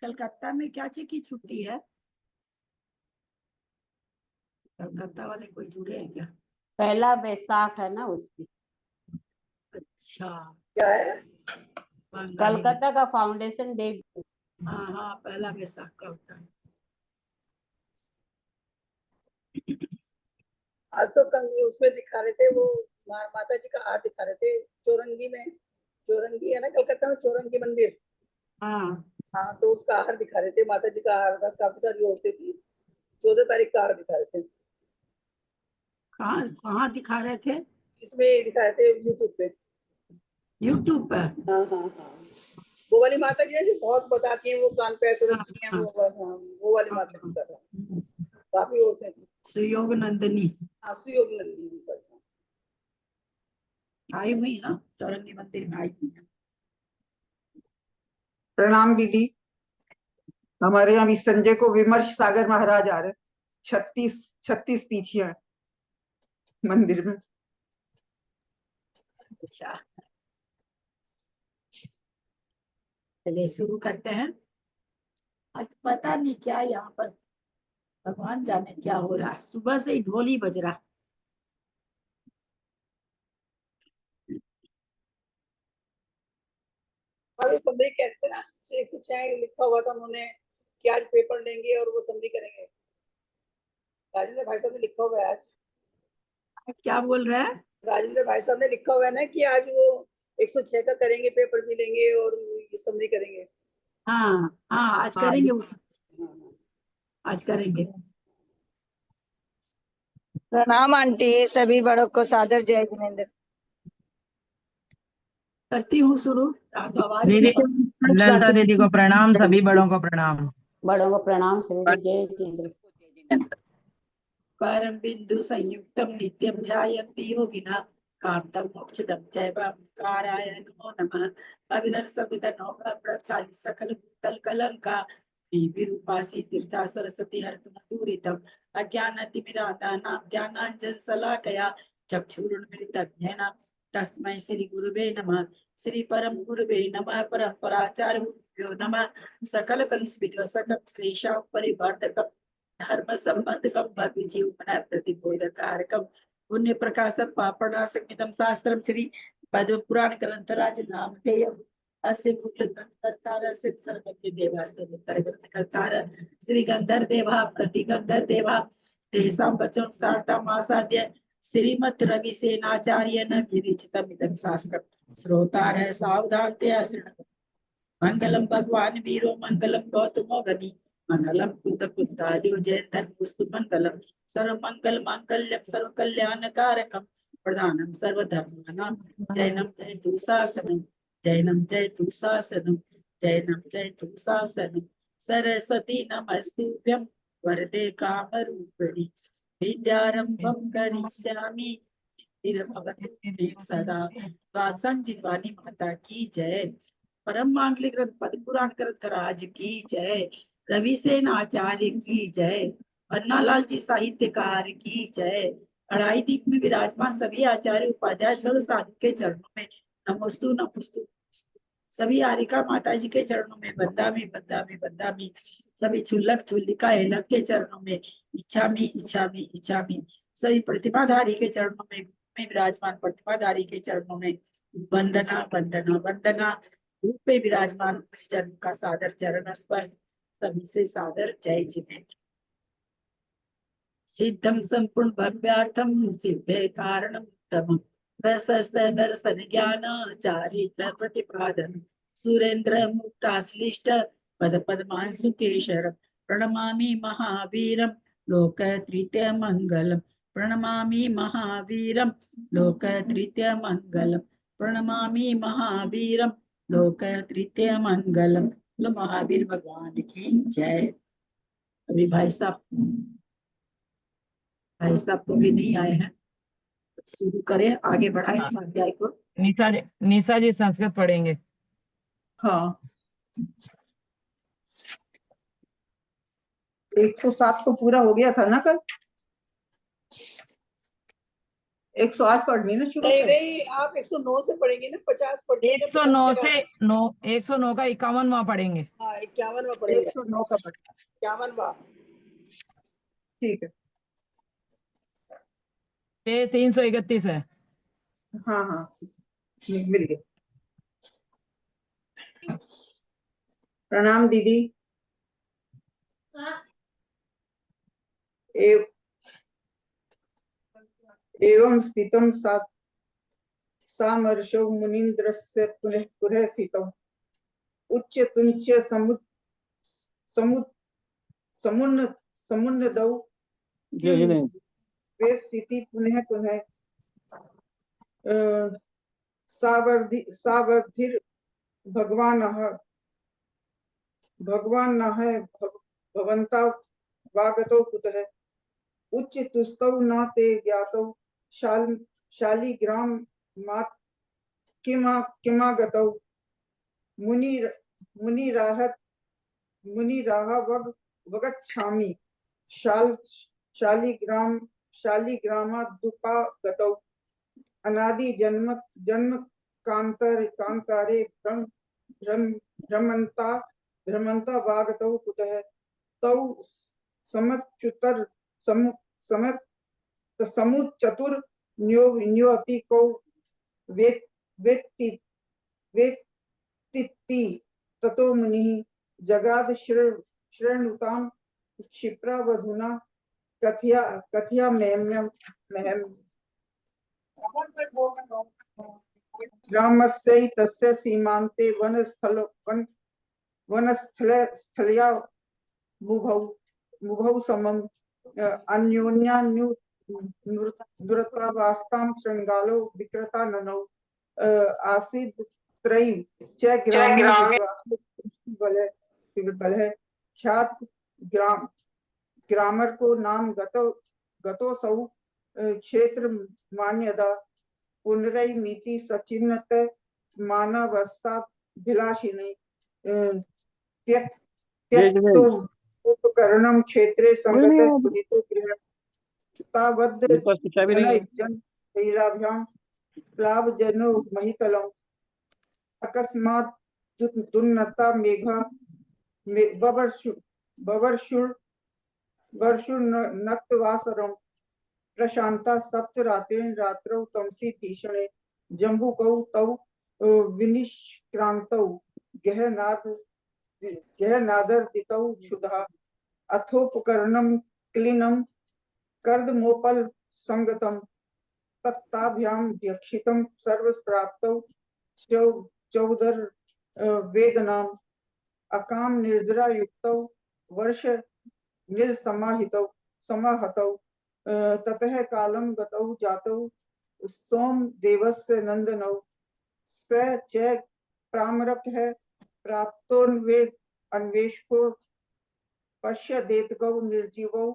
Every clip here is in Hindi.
कलकत्ता में क्या चीज की छुट्टी है? कलकत्ता वाले कोई जुड़े हैं क्या? पहला बैसाख है ना उसकी। अच्छा, क्या है? बंगाली में। कलकत्ता का फाउंडेशन डे। हाँ हाँ, पहला बैसाख का होता है। आज तो उसमें दिखा रहे थे वो माता जी का हार दिखा रहे थे चौरंगी में। चौरंगी है ना कलकत्ता में, चौरंगी मंदिर। हाँ, हाँ, तो उसका हार दिखा रहे थे, माता जी का हार था, काफी सारी औरतें थी। 14 तारीख का हार दिखा रहे थे। कहाँ कहाँ दिखा रहे थे? इसमें दिखा रहे थे यूट्यूब पे। यूट्यूब पर? हाँ हाँ हाँ, वो वाली माता जी है जो बहुत बताती हैं, वो कान पे ऐसे हाँ रखती हैं, हाँ वो वाली हाँ माता जी हाँ। कर रहा है। काफी औरतें थी। सुयोग नंदिनी आंसू योग नंदी जी करता है। आई हुई ना, चौरंगी मंदिर में आई हुई है। प्रणाम दीदी। हमारे यहाँ भी संजय को विमर्श सागर महाराज आ रहे। 36 पीछियां मंदिर में। अच्छा, चलिए शुरू करते हैं। आज पता नहीं क्या यहाँ पर, भगवान जाने क्या हो रहा है, सुबह से ही ढोल ही बज रहा। अभी समरी कहते हैं ना, 106 लिखा हुआ था उन्होंने कि आज पेपर लेंगे और वो समरी करेंगे। राजेंद्र भाई साहब ने लिखा हुआ है आज। क्या बोल रहे हैं? राजेंद्र भाई साहब ने लिखा हुआ है ना कि आज वो 106 का करेंगे, पेपर भी लेंगे और ये समरी करेंगे। हाँ हाँ, आज हाँ, करेंगे, हाँ, आज करेंगे। प्रणाम आंटी, सभी बड़ों को सादर जय जिनेन्द्र। करती हूँ शुरू। तो आवाज दीदी, ललिता दीदी को प्रणाम, सभी बड़ों को प्रणाम। बड़ों को प्रणाम, सभी को जय जिनेन्द्र। परम बिंदु संयुक्तम नित्यम ध्यायन्ति योगिना कांतम मोक्षदम जयवाकाराय नमो नमः। अविरल प्रचारि सकल भूतल कलंका विरूपासी तीर्था सरस्वती हरतमूरितम अज्ञानतिमिरादानां ज्ञानांजन शलाकया चक्षुरुन्मिलितं येन तस्मै श्री गुरुवे नमः। श्री परम गुरुवे नमः। परम्पराचार्यो नमः। सकल कलुषित सकल क्लेशां परिवर्तकम् धर्म संबंधकम भविजीवना प्रतिबोधकारकम पुण्य प्रकाशम पापणासमिदं शास्त्रम श्री पद्म पुराण ग्रंथराज नामधेयम् अस्य मूलग्रंथकर्तार सिद्ध सर्वज्ञ देवास्त्र ग्रंथकर्तार श्री गंधर देवा प्रतिगंधर देवा तेषां वचनं सार्थमासाद्य श्रीमत् रवि सेनाचार्य न विरचितम् इदं शास्त्रम् श्रोतारः सावधानतया शृण्वन्तु। मंगलम भगवान वीरो मंगलम गौतमो गनि मंगलम कुंद कुंदादियो जयंतन पुस्तु मंगलम सर्व मंगल मांगल्यम सर्व कल्याण कारकम प्रधानम सर्वधर्मानां जैनम जय दुशासनम जैनम जय दुशासनम जैनम जय दुशासनम सरस्वती नमस्तुभ्यं वरदे कामरूपिणी विद्यारंभं करिष्यामि सिद्धिर्भवतु सदा। संजीवनी माता की जय। परम मांगलिक ग्रंथ पद्म पुराण ग्रंथ राज की जय। रवि सेन आचार्य की जय। पन्नालाल जी साहित्यकार की जय। अढ़ाई दीप में विराजमान सभी आचार्य उपाध्याय सर्व साधु के चरणों में नमोस्तु नमोस्तु। सभी आरिका माता जी के चरणों में बंदामी बंदामी बंदामी। सभी छुल्लक छुल्लिका हेलक के चरणों में इच्छामी इच्छामी इच्छामी। सभी प्रतिभाधारी के चरणों में विराजमान प्रतिभाधारी के चरणों में वंदना वंदना वंदना। रूप पे विराजमान जन्म का सादर चरण स्पर्श। सभी से सादर जय जिनेन्द्र। सिद्धम संपूर्ण भव्यार्थम सिद्धे कारणम तम प्रशस्त दर्शन ज्ञान चारित्र प्रतिपादन सुरेंद्र मुक्ताश्लिष्ट पद पद्मांशु केशर प्रणमामि महावीरम लोक तृतीय मंगलम प्रणमामि महावीरम लोक तृतीय मंगलम प्रणमामि महावीरम लोक तृतीय मंगलम। महावीर भगवान की जय। अभी भाई साहब तो भी नहीं आए हैं, शुरू करें, आगे बढ़ाएं स्वाध्याय को। निशा जी संस्कृत पढ़ेंगे। हाँ, 107 तो पूरा हो गया था ना कल। 108 पढ़नी है ना शुरू नहीं से। नहीं, आप 109 से पढ़ेंगे ना, 50 पढ़ेंगे, 109 50 से 109 का 51वां पढ़ेंगे। हाँ 51वां पढ़ेंगे, 109 का पढ़ना। 51वां। ठीक है। ये 331 है। हाँ हाँ मिल गया। प्रणाम दीदी। एवं स्थितं सामर्षौ मुनीन्द्रस्य पुनः पुनः स्थितौ उच्च तुंच समुन्नतौ वे स्थिति पुनः पुनः सावर्धिर भगवान भवन्ता वागतो कुतः उच्च तुस्तौ न ते ज्ञातौ शालिग्राम मात् किमागतौ मुनिराह वगच्छामि शालिग्रामादुपागतौ अनादि जन्म कांतारे भ्रमंता वागतौ कुतः तौ समुच्चतुर न्योऽपि कौ वेत्ति ततो मुनिः जगाद श्रेणुतां क्षिप्रावधूना कथया मह्यम् ग्रामस्यैतस्य सीमान्ते वनस्थलया मुभौ समम् अन्योन्यान्युरतावास्तां शृङ्गालो विकृता ननौ आसीत् त्रयी च ग्राम्य विश्वासबलः ख्यात ग्रामर को नाम गतोसौ क्षेत्र मान्यदा पुनरैमिति सचिन्नत मानवस्सा भिलाषिनी त्यक्तो उपकरणम क्षेत्रे संगत उदितो गृह तावद् जन लीलाभ्याम प्लावजनो महितलम अकस्मात् दुन्नता मेघा वर्षुर्नक्तवासरम प्रशांता सप्त रात्रौ तमसी भीषणे जम्बुकौ तौ विनिष्क्रान्तौ गहनादर्दितौ क्षुधा अथोपकरणं क्लीनं कर्दमोपल संगतं तत्ताभ्यां व्यक्षितं सर्वप्राप्तौ चौदर वेदनाम् अकाम निर्जरा युक्तौ वर्ष नील समाहतौ ततः कालं गतौ जातौ सोम देवस्य नंदनौ स च प्रामरकः प्राप्तोन्वेद अन्वेषको पश्यदेतकौ निर्जीवौ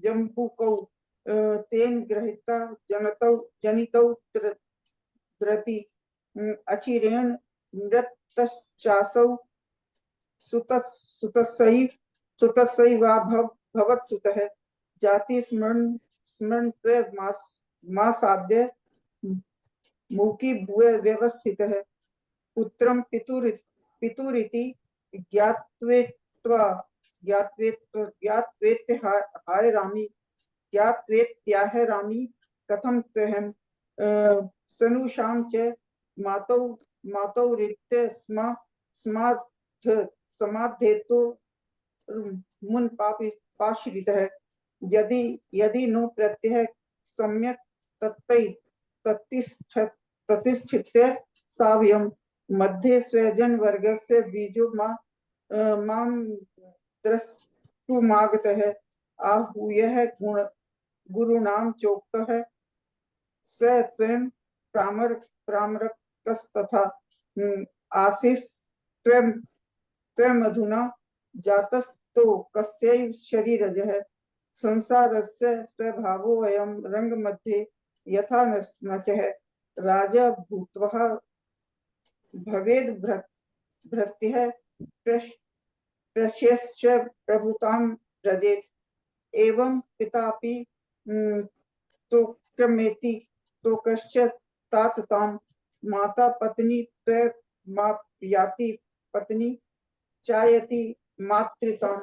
जम्बुकौ तेन गृहीता जनितौ द्रति अचिरेण नृतश्चासौ सुतस्यैवा भवत्सुतः जाति स्मरण मासाद्य मूकी भूय व्यवस्थितः पुत्रं पितुरिति ज्ञात्वेत्याहरामि कथं त्वहं सनुषां च मातौ रीत्य समाध्येतो मुन पाश्रितः यदि नो प्रत्यय सम्यक् ततिष्ठित्य साव्यं मध्ये स्वजन वर्गस्य बीजो मां द्रष्टुमागतः आहूयः गुरुणां चोक्तः स त्वं प्रामरकस्तथा आसीस्त्वमधुना जातस्तो कस्यैव शरीरजः संसारस्य स्वभावोऽयं रङ्गमध्ये यथा नचः राजा भूत्वा भवेद् भृत्यः प्रश्यश्च प्रभुतां व्रजेत् एवं पितापि तोक्यमेति तो कश्चित् तात ताम माता पत्नी त्वय याति पत्नी चायति मातृताम।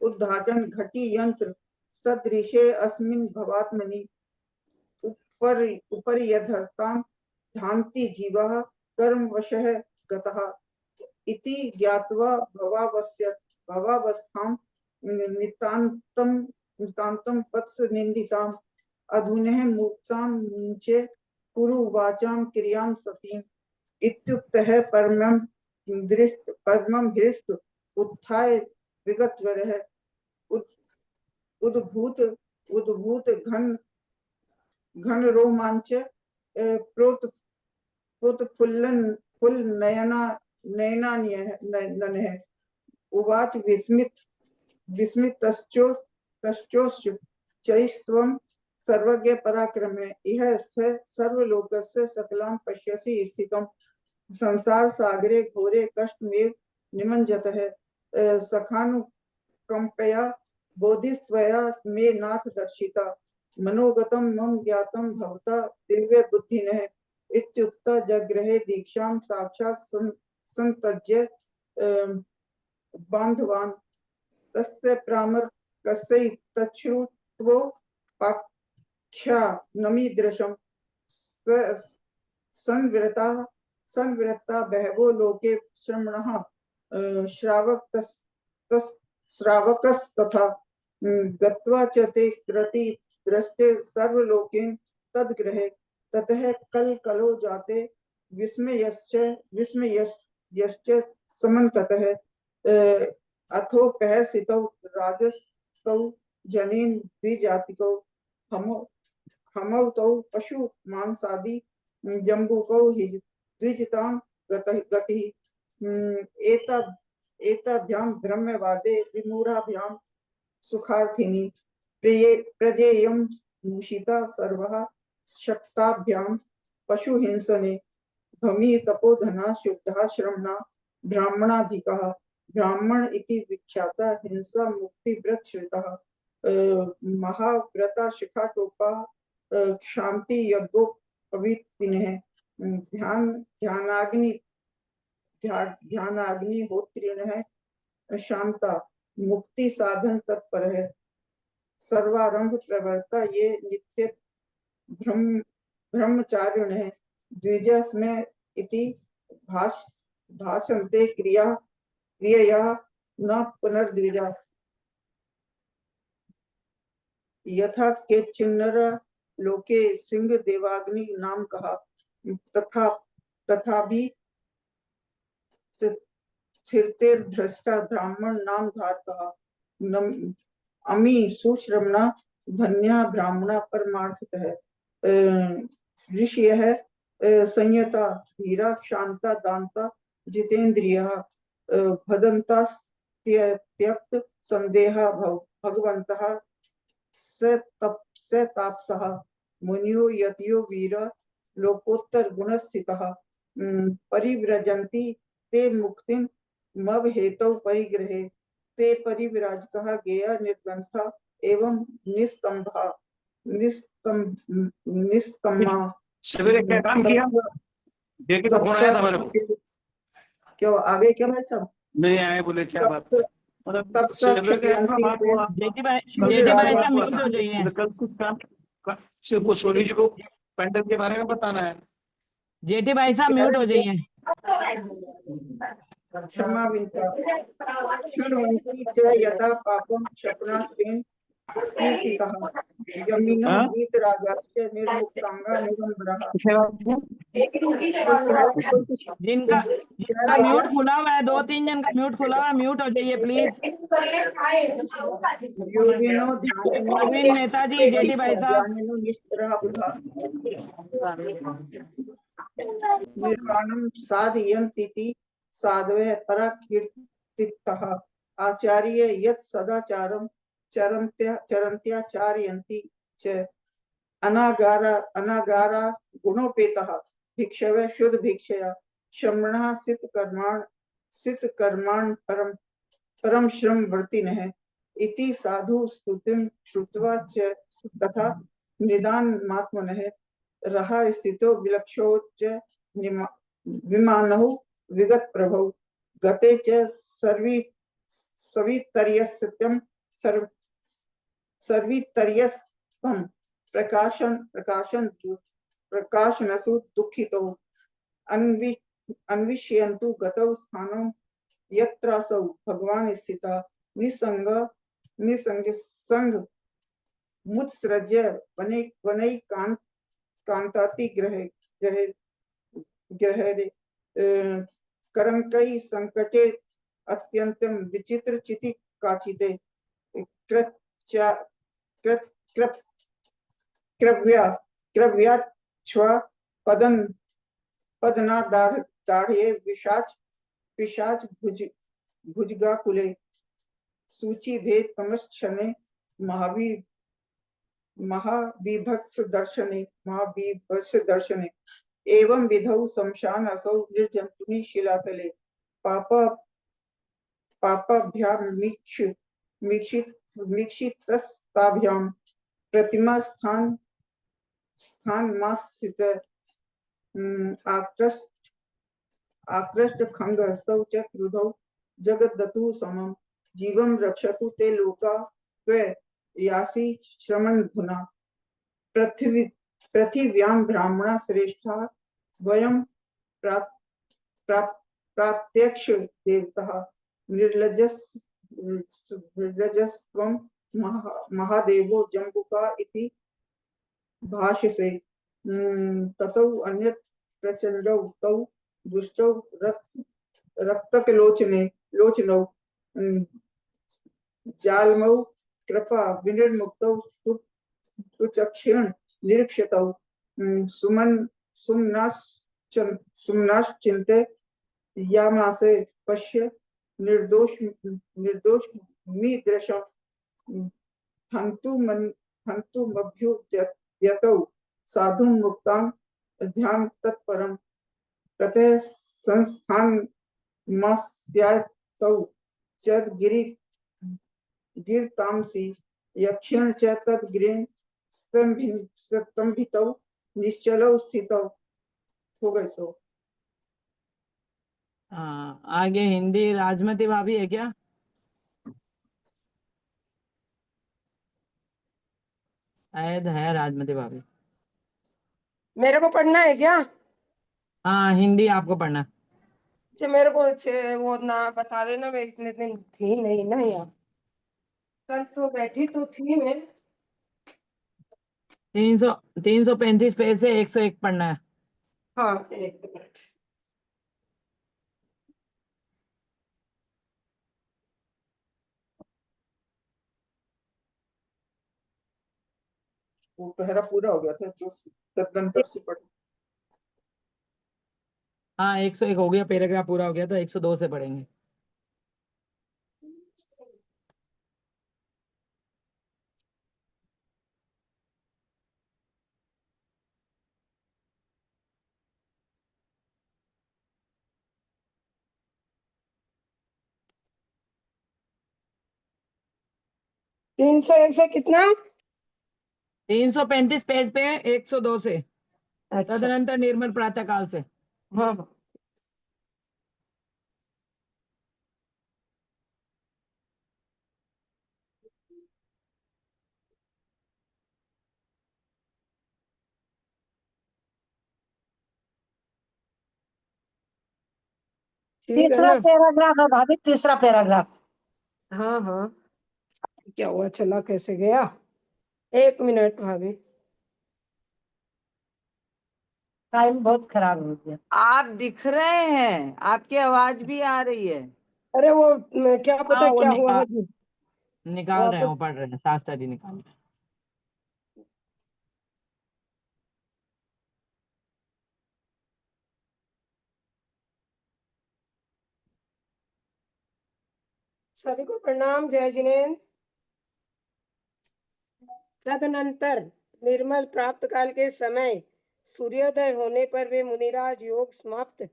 उद्घाटन घटी यंत्र सदृशे अस्मिन् भवात्मनि ऊपर यथार्थां ध्यान्ति जीवः कर्मवशः गतः इति ज्ञात्वा भवावस्थां नितान्तं वत्स निन्दिताम् अधुनः मुक्तां च कुरु वाचां क्रियां सतीम् इत्युक्तः परमं हृष्ट उत्थाय विगतवरः उद्भूत घन रोमांच प्रोत्फुल्ल नयनान्यः उवाच विस्मितश्चोश्च चैस्त्वं सर्वज्ञ पराक्रमे इह सर्वलोकस्य सकलां पश्यसि स्थितं संसार सागरे घोरे कष्टमेव निमज्जतः सखानुकंपया बोधिस्त्वया मे नाथ दर्शिता मनोगतं मम ज्ञातं भवता दिव्य बुद्धिनः इत्युक्ता जगृहे दीक्षां साक्षात् संतज्य बांधवान् तस्य प्रामर्कस्य तच्छ्रुत्वो पाख्या नमीदृशं संवृत्ता बहवो लोके श्रमणः श्रावकस्तथा गत्वा च ते कृति दृष्टे सर्वलोकेन तद्गृहे ततः कलो जाते विस्मयश्च समन्ततः अथोपहसितौ राजस्तौ जनेन द्विजातिकौ हमौ तौ पशु मांसादि जम्बुकौ हि द्विजतां गतिः एताभ्यां ब्रह्मवादे विमूढाभ्यां सुखार्थिनी प्रजेयं मूषिता सर्वः शक्ताभ्यां पशुहिंसने भमी तपोधना शुद्धः श्रमणा ब्राह्मणाधिकः ब्राह्मण इति विख्याता हिंसा मुक्तिव्रत श्रुतः महाव्रता शिखाटोपा शांति यज्ञोपवीतिनः ध्यानाग्निहोत्रिणः शांता मुक्ति साधन तत्पर है सर्वारंभ प्रवर्ता ये नित्य ब्रह्मचारिण है द्विजस्मे इति भाषन्ते क्रिया न पुनर्द्विजा यथा केचिन्नर लोके सिंह देवाग्नि नाम कहा तथा भी स्थिरतेर भ्रष्टा ब्राह्मण नाम धार कहा अमी सुश्रमणा धन्या ब्राह्मणा परमार्थत है ऋषि है संयता धीरा शांता दांता जितेंद्रिय भदंता त्यक्त संदेहा भगवंतः स तापसः मुनियो यतियो वीर लोकोत्तर गुणस्थितः परिव्रजन्ति ते मुक्तिं मव हेतौ परिग्रहे ते परिविराजकः गेया निर्ग्रंथा एवं निस्तंभा सवेरे क्या काम किया? देखिए तो फोन आया था मेरे को। क्यों आगे क्या भाई साहब नहीं आए बोले क्या बात मतलब जेटी भाई साहब म्यूट हो जाइए। कल कुछ काम सिर्फ वो सोनी जी को पेंडल के बारे में बताना है। जेटी भाई साहब म्यूट हो जाइए। क्षमा विनता शृण्वन्ति च यदा पापं क्षपणास्तेन कीर्तितः यमिनो वीतरागाश्च निर्मुक्तांगा निरंबरः जिनका म्यूट खुला हुआ है 2-3 जन का म्यूट खुला हुआ है म्यूट हो जाइए प्लीज। योगिनो ध्यानिनो अरविंद नेताजी जेटी भाई साहब ध्यानिनो निष्परः बुधा निर्वाणं साधयन्तीति साधवः पराकीर्तितः आचार्य यत् सदाचारं चरन्त्याचार्यन्ति च अनागारा गुणोपेतः भिक्षवे शुद्ध भिक्षया श्रमणः सित कर्माण परम श्रम वर्तिनः इति साधु स्तुतिं श्रुत्वा च तथा निदानमात्मनः रहा स्थितो विलक्षोच्च विमानौ विगत प्रभौ गते च सवितर्यस्यं सर्वितर्यस्तं प्रकाशनसु दुःखितौ अन्विष्यन्तु गतौ स्थानं यत्रासौ भगवान् स्थिता निसंग मुत्सृज्य कांताति ग्रहे करंकै संकटे अत्यंतम विचित्र चिति काचिते क्रव्याच्छ्वा पदना दाढ़े पिशाच भुजगाकुले सूची भेद कमश्चने महाविभत्स दर्शने एवं विधौ शमशान असौ निर्जंतुनि शिलातले पापाभ्याम मीक्षितस्ताभ्याम प्रतिमा स्थान मास्थित आकृष्ट खंग हस्तौ च क्रुधौ जगद्दतु समम जीवं रक्षतु ते लोका त्वे यासि श्रमण धुना पृथिव्यां ब्राह्मणा श्रेष्ठा वयं प्रात्यक्ष देवतः निर्लजस्त्वं महादेवो जम्बुका इति भाष्यसे ततौ अन्यत् प्रचंडौ तौ दुष्टौ लोचनौ जालमौ कृपा विनिर्मुक्तौ सुचक्षेण निरीक्षतौ सुमनाश्चिन्ते यामासे पश्य निर्दोष मीदृशं हन्तुमभ्युद्यतौ साधुं मुक्तां ध्यान तत्परं ततः संस्थानमस्त्यातौ च गिरतांसि यक्षेण च तद्गिरिं स्तंभितौ निश्चलौ स्थितौ। हो गए सो। आगे हिंदी राजमती भाभी है क्या? शायद है राजमती भाभी। मेरे को पढ़ना है क्या? हाँ हिंदी आपको पढ़ना। अच्छा मेरे को वो ना बता देना, मैं इतने दिन थी नहीं ना यहाँ, कल तो बैठी तो थी मैं। 335 पेज से 101 पढ़ना है। हाँ एक मिनट। वो पहरा पूरा हो गया था जो तदनंतर से पढ़। हाँ 101 हो गया, पैराग्राफ पूरा हो गया, तो 102 से पढ़ेंगे। तीन सौ एक से कितना? 335 पेज पे 102 से। अच्छा तदनंतर निर्मल प्रातः काल से। हाँ हाँ ठीक है तीसरा ना? पैराग्राफ है भाभी, तीसरा पैराग्राफ। हाँ हाँ क्या हुआ, चला कैसे गया? एक मिनट भाभी। टाइम बहुत खराब हो गया। आप दिख रहे हैं, आपकी आवाज भी आ रही है। अरे वो क्या पता हाँ वो क्या हुआ है। निकाल रहे हैं, वापस वो पढ़ रहे हैं, शास्त्रा जी निकाल रहे हैं। सभी को प्रणाम, जय जिनेन्द्र। तदनंतर निर्मल प्राप्त काल के समय सूर्योदय होने पर वे मुनिराज योग समाप्त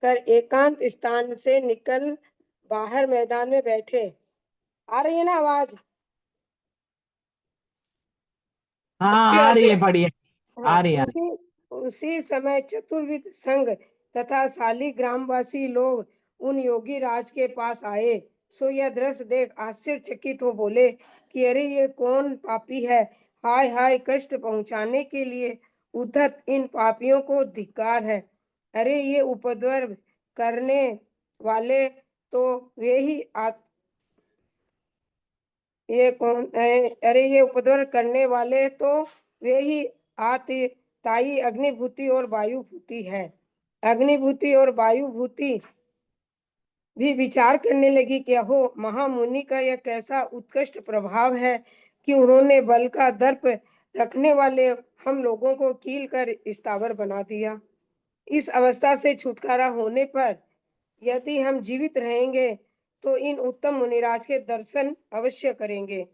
कर एकांत स्थान से निकल बाहर मैदान में बैठे। आ रही है ना आवाज? हाँ आ रही है, पढ़िए। आ हाँ, रही है। उसी समय चतुर्विद संघ तथा शाली ग्रामवासी लोग उन योगी राज के पास आए। सो यह दृश्य देख आश्चर्यचकित हो बोले कि अरे ये कौन पापी है, हाय हाय कष्ट पहुंचाने के लिए उद्धत इन पापियों को धिक्कार है। अरे ये उपद्रव करने वाले तो वे ही ये कौन अरे ये उपद्रव करने वाले तो वे ही ताई अग्निभूति और वायुभूति है। अग्निभूति और वायुभूति भी विचार करने लगी कि हो महामुनि का यह कैसा उत्कृष्ट प्रभाव है कि उन्होंने बल का दर्प रखने वाले हम लोगों को कील कर स्थावर बना दिया। इस अवस्था से छुटकारा होने पर यदि हम जीवित रहेंगे तो इन उत्तम मुनिराज के दर्शन अवश्य करेंगे।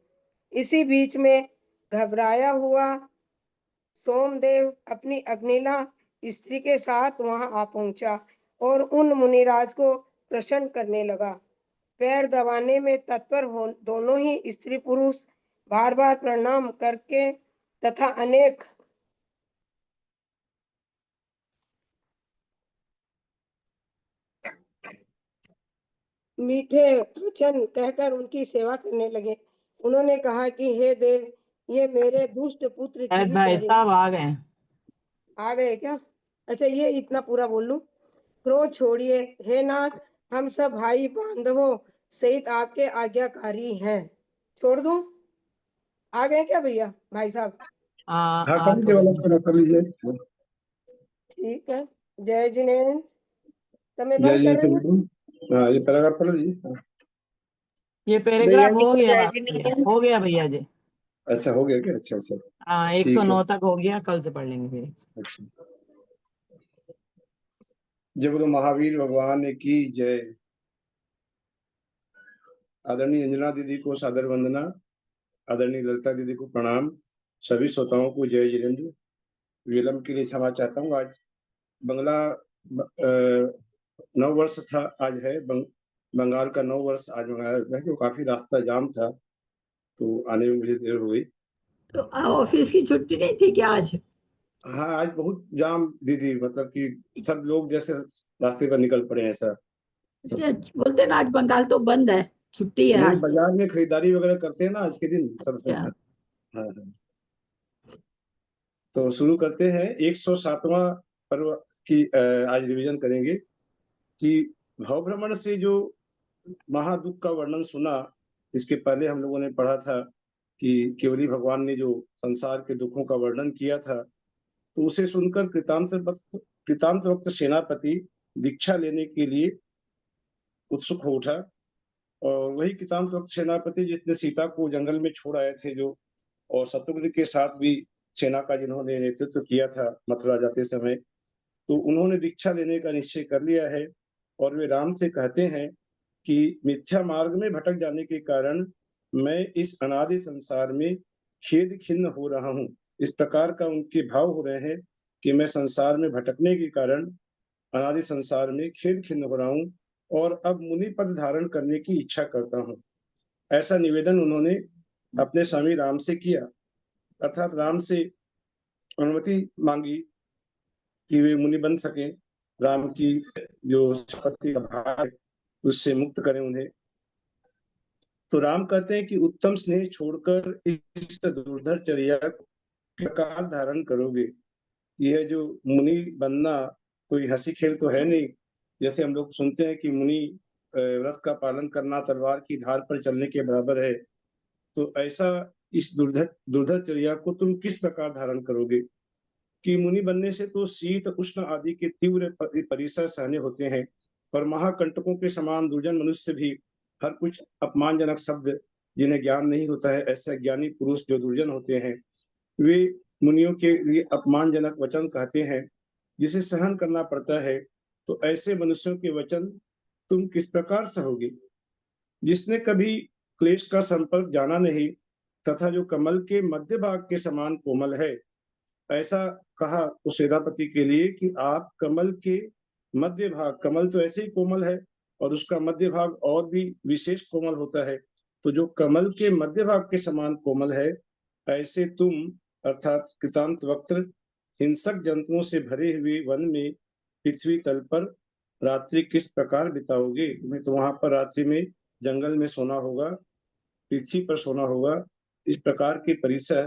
इसी बीच में घबराया हुआ सोमदेव अपनी अग्निला स्त्री के साथ वहां आ पहुंचा और उन मुनिराज को प्रसन्न करने लगा। पैर दबाने में तत्पर हो दोनों ही स्त्री पुरुष बार बार प्रणाम करके तथा अनेक मीठे वचन कहकर उनकी सेवा करने लगे। उन्होंने कहा कि हे देव, ये मेरे दुष्ट पुत्र शायद जीवित भाई रहे। साहब आ गए। आ गए क्या? अच्छा, ये इतना पूरा बोल लूं। क्रोध छोड़िए हे नाथ, हम सब भाई बांधवों सहित आपके आज्ञाकारी हैं। छोड़ दूं? आ गए क्या भैया भाई साहब? हाँ कर लीजिए वाला पूरा कर लीजिए। ठीक है। जय जिनेन्द्र, तमें जय बंद जी कर से रही हूँ। बिल्कुल। हाँ, ये पैराग्राफ पढ़ लीजिए। ये भैया पैराग्राफ जी हो को गया, जय जिनेन्द्र। हो गया भैया जी। अच्छा हो गया क्या? अच्छा अच्छा। हाँ ठीक है। 109 तक हो गया, कल से पढ़ लेंगे फिर। अच्छा, जय बोलो महावीर भगवान की जय। आदरणीय अंजना दीदी को सादर वंदना, आदरणीय ललिता दीदी को प्रणाम, सभी श्रोताओं को जय जिनेन्द्र। विलंब के लिए क्षमा चाहता हूँ। आज बंगला नव वर्ष था, आज है बंगाल का नव वर्ष आज मनाया जाता है, तो काफी रास्ता जाम था, तो आने में मुझे देर हो गई। तो ऑफिस की छुट्टी नहीं थी क्या आज? हाँ आज बहुत जाम दीदी, मतलब कि सब लोग जैसे रास्ते पर निकल पड़े हैं ऐसा। बोलते ना आज बंगाल तो बंद है, छुट्टी है नहीं, आज तो। बाजार में खरीदारी वगैरह करते हैं ना आज के दिन सब। अच्छा। हाँ हाँ। तो शुरू करते हैं 107वां पर्व की आज रिवीजन करेंगे कि भाव भ्रमण से जो महादुख का वर्णन सुना, इसके पहले हम लोगों ने पढ़ा था कि केवली भगवान ने जो संसार के दुखों का वर्णन किया था, तो उसे सुनकर कृतांत वक्त सेनापति दीक्षा लेने के लिए उत्सुक हो उठा। और वही कृतांत वक्त सेनापति जिसने सीता को जंगल में छोड़ आए थे जो, और शत्रुघ्न के साथ भी सेना का जिन्होंने नेतृत्व किया था मथुरा जाते समय, तो उन्होंने दीक्षा लेने का निश्चय कर लिया है। और वे राम से कहते हैं कि मिथ्या मार्ग में भटक जाने के कारण मैं इस अनादि संसार में खेद खिन्न हो रहा हूँ। इस प्रकार का उनके भाव हो रहे हैं कि मैं संसार में भटकने के कारण अनादि संसार में खेद खिन्न हो रहा हूँ और अब मुनि पद धारण करने की इच्छा करता हूँ। ऐसा निवेदन उन्होंने अपने स्वामी राम से किया, अर्थात राम से अनुमति मांगी कि वे मुनि बन सके, राम की जो संपत्ति का भार है उससे मुक्त करें उन्हें। तो राम कहते हैं कि उत्तम स्नेह छोड़कर इस दुर्धर चर्या प्रकार धारण करोगे। यह जो मुनि बनना कोई हंसी खेल तो है नहीं, जैसे हम लोग सुनते हैं कि मुनि व्रत का पालन करना तलवार की धार पर चलने के बराबर है। तो ऐसा इस दुर्धर चर्या को तुम किस प्रकार धारण करोगे कि मुनि बनने से तो शीत उष्ण आदि के तीव्र परिसर सहने होते हैं, और महाकंटकों के समान दुर्जन मनुष्य भी हर कुछ अपमानजनक शब्द जिन्हें ज्ञान नहीं होता है, ऐसे ज्ञानी पुरुष जो दुर्जन होते हैं वे मुनियों के लिए अपमानजनक वचन कहते हैं जिसे सहन करना पड़ता है। तो ऐसे मनुष्यों के वचन तुम किस प्रकार सहोगे? जिसने कभी क्लेश का संपर्क जाना नहीं तथा जो कमल के मध्य भाग के समान कोमल है, ऐसा कहा उस सेनापति के लिए कि आप कमल के मध्य भाग, कमल तो ऐसे ही कोमल है और उसका मध्य भाग और भी विशेष कोमल होता है, तो जो कमल के मध्य भाग के समान कोमल है, ऐसे तुम अर्थात कृतांत वक्त हिंसक जंतुओं से भरे हुए वन में पृथ्वी तल पर रात्रि किस प्रकार बिताओगे? तुम्हें तो वहां पर रात्रि में जंगल में सोना होगा, पृथ्वी पर सोना होगा। इस प्रकार के परिसर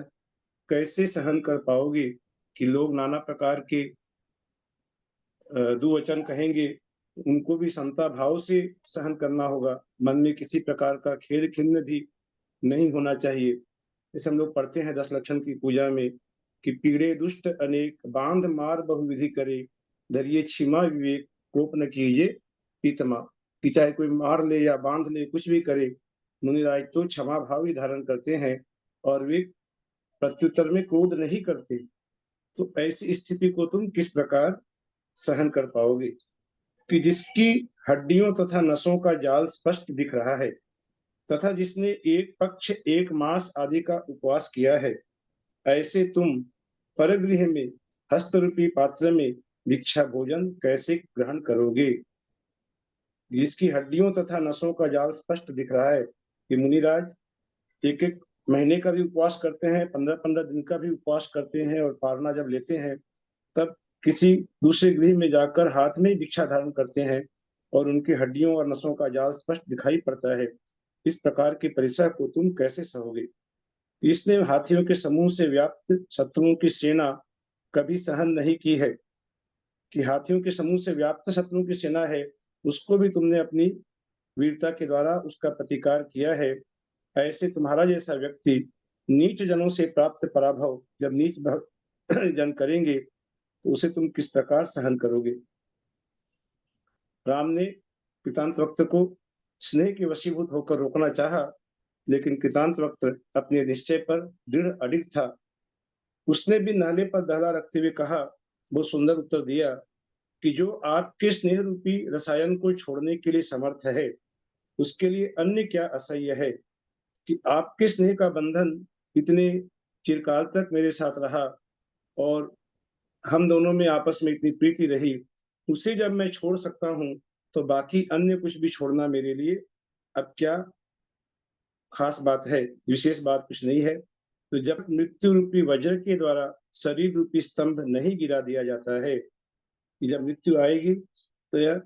कैसे सहन कर पाओगे कि लोग नाना प्रकार के दुवचन कहेंगे, उनको भी समता भाव से सहन करना होगा। मन में किसी प्रकार का खेद खिन्न भी नहीं होना चाहिए। जैसे हम लोग पढ़ते हैं 10 लक्षण की पूजा में कि पीड़े दुष्ट अनेक, बांध मार बहुविधि करे, धरिये क्षमा विवेक, कोप न कीजिए पीतमा। कि चाहे कोई मार ले या बांध ले, कुछ भी करे, मुनिराज तो क्षमा भाव ही धारण करते हैं और वे प्रत्युत्तर में क्रोध नहीं करते। तो ऐसी स्थिति को तुम किस प्रकार सहन कर पाओगे कि जिसकी हड्डियों तथा नसों का जाल स्पष्ट दिख रहा है तथा जिसने एक पक्ष एक मास आदि का उपवास किया है, ऐसे तुम परगृह में हस्तरूपी पात्र में भिक्षा भोजन कैसे ग्रहण करोगे? जिसकी हड्डियों तथा नसों का जाल स्पष्ट दिख रहा है कि मुनिराज एक एक महीने का भी उपवास करते हैं, 15-15 दिन का भी उपवास करते हैं और पारना जब लेते हैं तब किसी दूसरे गृह में जाकर हाथ में भिक्षा धारण करते हैं और उनकी हड्डियों और नसों का जाल स्पष्ट दिखाई पड़ता है। इस प्रकार के परिसर को तुम कैसे सहोगे? इसने हाथियों के समूह से व्याप्त शत्रुओं की सेना कभी सहन नहीं की है कि हाथियों के समूह से व्याप्त शत्रुओं की सेना है, उसको भी तुमने अपनी वीरता के द्वारा उसका प्रतिकार किया है। ऐसे तुम्हारा जैसा व्यक्ति नीच जनों से प्राप्त पराभव जब नीच जन करेंगे तो उसे तुम किस प्रकार सहन करोगे? राम ने कृतांत वक्त को स्नेह के वशीभूत होकर रोकना चाहा, लेकिन कृतांत वक्त अपने निश्चय पर दृढ़ अडिग था। उसने भी नाले पर दहला रखते हुए कहा, बहुत सुंदर उत्तर दिया कि जो आपके स्नेह रूपी रसायन को छोड़ने के लिए समर्थ है, उसके लिए अन्य क्या असह्य है कि आपके स्नेह का बंधन इतने चिरकाल तक मेरे साथ रहा और हम दोनों में आपस में इतनी प्रीति रही, उसे जब मैं छोड़ सकता हूं तो बाकी अन्य कुछ भी छोड़ना मेरे लिए अब क्या खास बात है, विशेष बात कुछ नहीं है। तो जब मृत्यु रूपी वज्र के द्वारा शरीर रूपी स्तंभ नहीं गिरा दिया जाता है, कि जब मृत्यु आएगी तो यह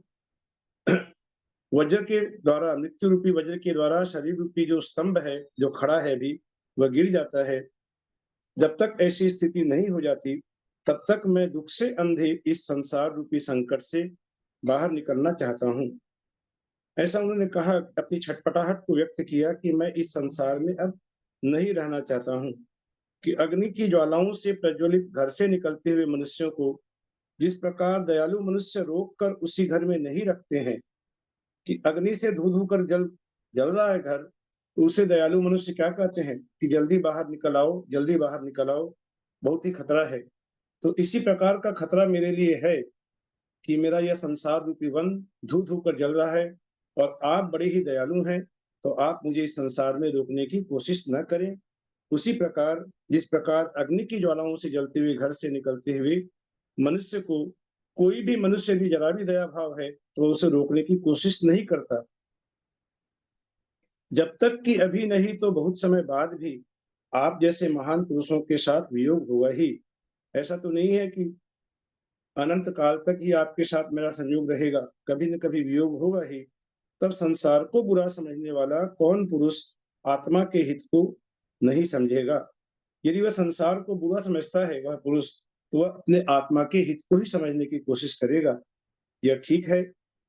वज्र के द्वारा, मृत्यु रूपी वज्र के द्वारा शरीर रूपी जो स्तंभ है, जो खड़ा है भी, वह गिर जाता है। जब तक ऐसी स्थिति नहीं हो जाती तब तक मैं दुख से अंधे इस संसार रूपी संकट से बाहर निकलना चाहता हूँ। ऐसा उन्होंने कहा, अपनी छटपटाहट को व्यक्त किया कि मैं इस संसार में अब नहीं रहना चाहता हूँ। कि अग्नि की ज्वालाओं से प्रज्वलित घर से निकलते हुए मनुष्यों को जिस प्रकार दयालु मनुष्य रोक कर उसी घर में नहीं रखते हैं, कि अग्नि से धू धू कर जल रहा है घर, तो उसे दयालु मनुष्य क्या कहते हैं कि जल्दी बाहर निकल आओ, जल्दी बाहर निकल आओ, बहुत ही खतरा है। तो इसी प्रकार का खतरा मेरे लिए है कि मेरा यह संसार रूपी वन धू धू कर जल रहा है और आप बड़े ही दयालु हैं, तो आप मुझे इस संसार में रोकने की कोशिश न करें। उसी प्रकार जिस प्रकार अग्नि की ज्वालाओं से जलते हुए घर से निकलते हुए मनुष्य को कोई भी मनुष्य भी जरा भी दया भाव है तो उसे रोकने की कोशिश नहीं करता, जब तक कि अभी नहीं तो बहुत समय बाद भी आप जैसे महान पुरुषों के साथ वियोग होगा ही। ऐसा तो नहीं है कि अनंत काल तक ही आपके साथ मेरा संयोग रहेगा, कभी न कभी वियोग होगा ही। तब संसार को बुरा समझने वाला कौन पुरुष आत्मा के हित को नहीं समझेगा? यदि वह संसार को बुरा समझता है वह पुरुष, तो वह अपने आत्मा के हित को ही समझने की कोशिश करेगा। यह ठीक है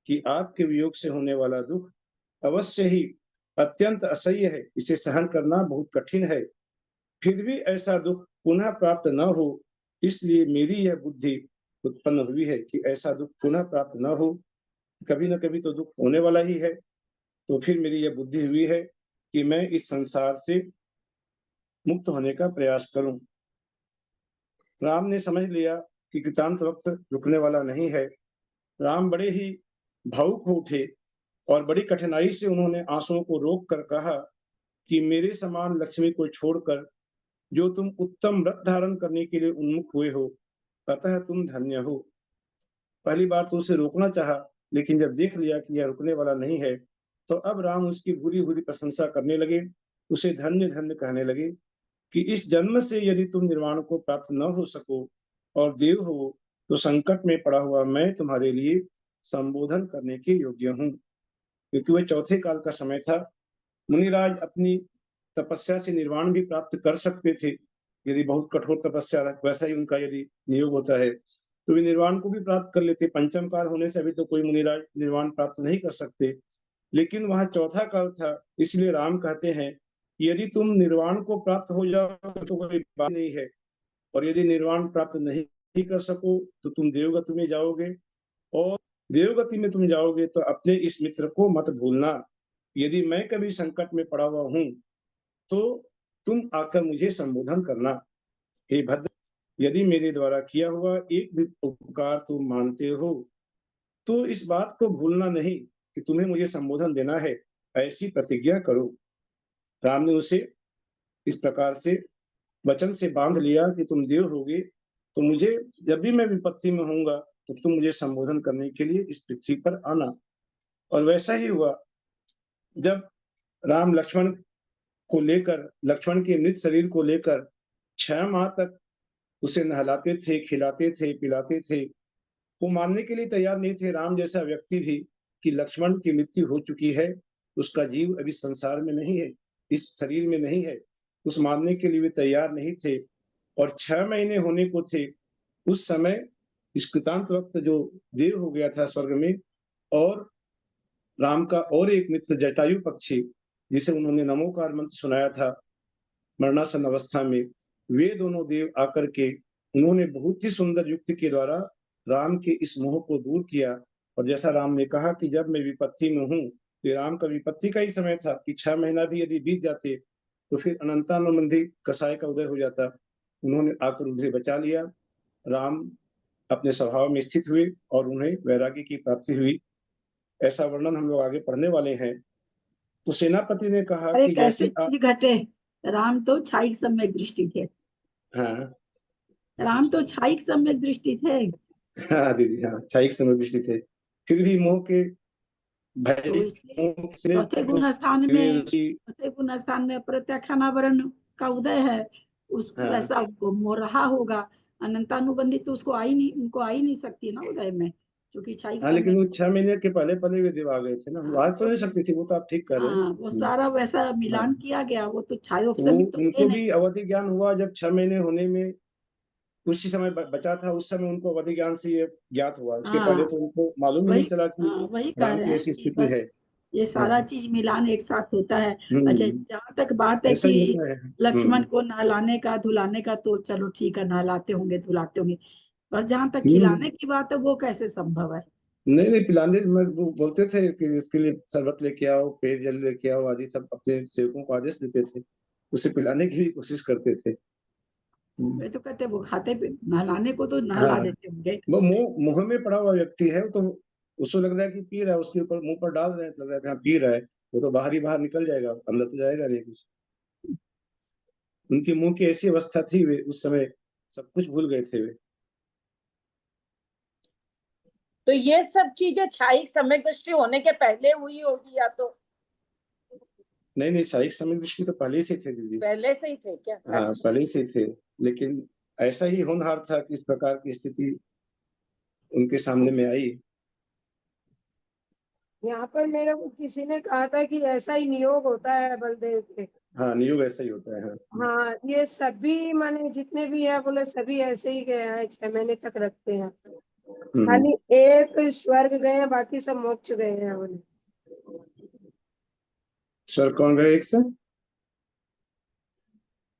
कि आपके वियोग से होने वाला दुख अवश्य ही अत्यंत असह्य है, इसे सहन करना बहुत कठिन है। फिर भी ऐसा दुख पुनः प्राप्त न हो, इसलिए मेरी यह बुद्धि उत्पन्न हुई है कि ऐसा दुख पुनः प्राप्त न हो। कभी न कभी तो दुख होने वाला ही है, तो फिर मेरी यह बुद्धि हुई है कि मैं इस संसार से मुक्त होने का प्रयास करूं। राम ने समझ लिया कि कृतांत वक्त रुकने वाला नहीं है। राम बड़े ही भावुक हो उठे और बड़ी कठिनाई से उन्होंने आंसुओं को रोक कर कहा कि मेरे समान लक्ष्मी को छोड़कर जो तुम उत्तम व्रत धारण करने के लिए उन्मुख हुए हो, अतः तुम धन्य हो। पहली बार तो उसे रोकना चाहा, लेकिन जब देख लिया कि यह रुकने वाला नहीं है, तो अब राम उसकी बुरी बुरी प्रशंसा करने लगे, उसे धन्य धन्य कहने लगे कि इस जन्म से यदि तुम निर्वाण को प्राप्त न हो सको और देव हो, तो संकट में पड़ा हुआ मैं तुम्हारे लिए संबोधन करने के योग्य हूँ। क्योंकि वह चौथे काल का समय था। मुनिराज अपनी तपस्या से निर्वाण भी प्राप्त कर सकते थे, यदि बहुत कठोर तपस्या वैसा ही उनका यदि नियोग होता है तो वे निर्वाण को भी प्राप्त कर लेते। पंचम काल होने से अभी तो कोई मुनिराज निर्वाण प्राप्त नहीं कर सकते, लेकिन वहां चौथा काल था। इसलिए राम कहते हैं यदि तुम निर्वाण को प्राप्त हो जाओ तो कोई बात नहीं है, और यदि निर्वाण प्राप्त नहीं कर सको तो तुम देवगति में जाओगे, और देवगति में तुम जाओगे तो अपने इस मित्र को मत भूलना। यदि मैं कभी संकट में पड़ा हुआ हूं तो तुम आकर मुझे संबोधन करना। हे भद्र, यदि मेरे द्वारा किया हुआ एक भी उपकार तुम मानते हो तो इस बात को भूलना नहीं कि तुम्हें मुझे संबोधन देना है, ऐसी प्रतिज्ञा करो। राम ने उसे इस प्रकार से वचन से बांध लिया कि तुम देव होगे तो मुझे जब भी मैं विपत्ति में होऊंगा तो तुम मुझे संबोधन करने के लिए इस पृथ्वी पर आना। और वैसा ही हुआ। जब राम लक्ष्मण को लेकर, लक्ष्मण के मृत शरीर को लेकर 6 माह तक उसे नहलाते थे, खिलाते थे, पिलाते थे, वो मानने के लिए तैयार नहीं थे, राम जैसा व्यक्ति भी, कि लक्ष्मण की मृत्यु हो चुकी है, उसका जीव अभी संसार में नहीं है, इस शरीर में नहीं है। उस मानने के लिए वे तैयार नहीं थे। और 6 महीने होने को थे उस समय इस कृतांत वक्त जो देव हो गया था स्वर्ग में, और राम का और एक मित्र जटायु पक्षी, जिसे उन्होंने नमोकार मंत्र सुनाया था मरणासन अवस्था में, वे दोनों देव आकर के उन्होंने बहुत ही सुंदर युक्ति के द्वारा राम के इस मोह को दूर किया। और जैसा राम ने कहा कि जब मैं विपत्ति में हूँ, तो राम का विपत्ति का ही समय था कि 6 महीना भी यदि बीत जाते तो फिर अनंतानुबंधी कसाय का उदय हो जाता। उन्होंने आकर उन्हें बचा लिया। राम अपने स्वभाव में स्थित हुए और उन्हें वैराग्य की प्राप्ति हुई। ऐसा वर्णन हम लोग आगे पढ़ने वाले हैं। तो सेनापति ने कहा अरे कि कैसे जैसी चीज घटे, राम तो छाई सम्यक दृष्टि थे, हाँ राम तो छाई सम्यक दृष्टि थे। हाँ दीदी, हाँ क्षयिक समय दृष्टि थे, फिर भी मोह के भय तो इसलिए मोह से चौथे गुण स्थान वे में, उसी चौथे गुण स्थान में प्रत्याख्यानावरण का उदय है, उस हाँ वैसा उनको मोह रहा होगा। अनंतानुबंधी तो उसको आई नहीं, उनको आ ही नहीं सकती ना उदय में, क्योंकि छाई हाँ, लेकिन वो सम्यक। 6 महीने के पहले पहले वे देव आ गए थे ना, वो हाँ आज तो तो नहीं सकती थी, वो तो आप ठीक कर रहे हैं। हाँ, वो सारा वैसा हाँ, मिलान किया गया, वो तो तो वो छायोपशमिक तो थे उनको नहीं। भी अवधि ज्ञान हुआ जब 6 महीने होने में उसी समय बचा था, उस समय उनको अवधि ज्ञान से ये ज्ञात हुआ। उसके पहले हाँ तो उनको मालूम ही नहीं वही, चला कि हाँ वही कह राम रहे की हैं ऐसी कि स्थिति बस है। ये हाँ, सारा चीज मिलान एक साथ होता है। अच्छा, हम्म, जहाँ तक बात है ऐसा कि ही होता है। लक्ष्मण को नहलाने का धुलाने का, तो चलो ठीक है, नहलाते होंगे धुलाते होंगे, पर जहाँ तक हम्म, खिलाने की बात है वो कैसे संभव है। नहीं नहीं, पिलाने में वो बोलते थे कि इसके लिए शरबत लेके आओ, पेयजल लेके आओ आदि, सब अपने सेवकों को आदेश देते थे, उसे पिलाने की भी कोशिश करते थे। वे तो कहते वो खाते पे नहलाने को तो नहला हाँ, देते होंगे। वो मुंह मुंह में पड़ा हुआ व्यक्ति है, तो उसको लग रहा है कि पी रहा है, उसके ऊपर मुंह पर डाल रहे हैं, लग रहा है कि हाँ पी रहा है, वो तो बाहर ही बाहर निकल जाएगा, अंदर तो जाएगा नहीं कुछ। उनके मुंह की ऐसी अवस्था थी, वे उस समय सब कुछ भूल गए थे वे। तो ये सब चीजें छाई सम्यक दृष्टि होने के पहले हुई होगी, या तो नहीं नहीं, शारीरिक समय दृष्टि तो पहले से थे दीदी। पहले से ही थे क्या? हाँ, अच्छा। पहले से थे, लेकिन ऐसा ही होनहार था कि इस प्रकार की स्थिति उनके सामने में आई। यहाँ पर मेरे को किसी ने कहा था कि ऐसा ही नियोग होता है बलदेव के। हाँ, नियोग ऐसा ही होता है। हाँ, हाँ, ये सभी माने जितने भी है बोले सभी ऐसे ही गए हैं, 6 महीने तक रखते हैं। खाली एक स्वर्ग गए हैं, बाकी सब मोक्ष गए हैं बोले। स्वर्ग कौन गए एक से?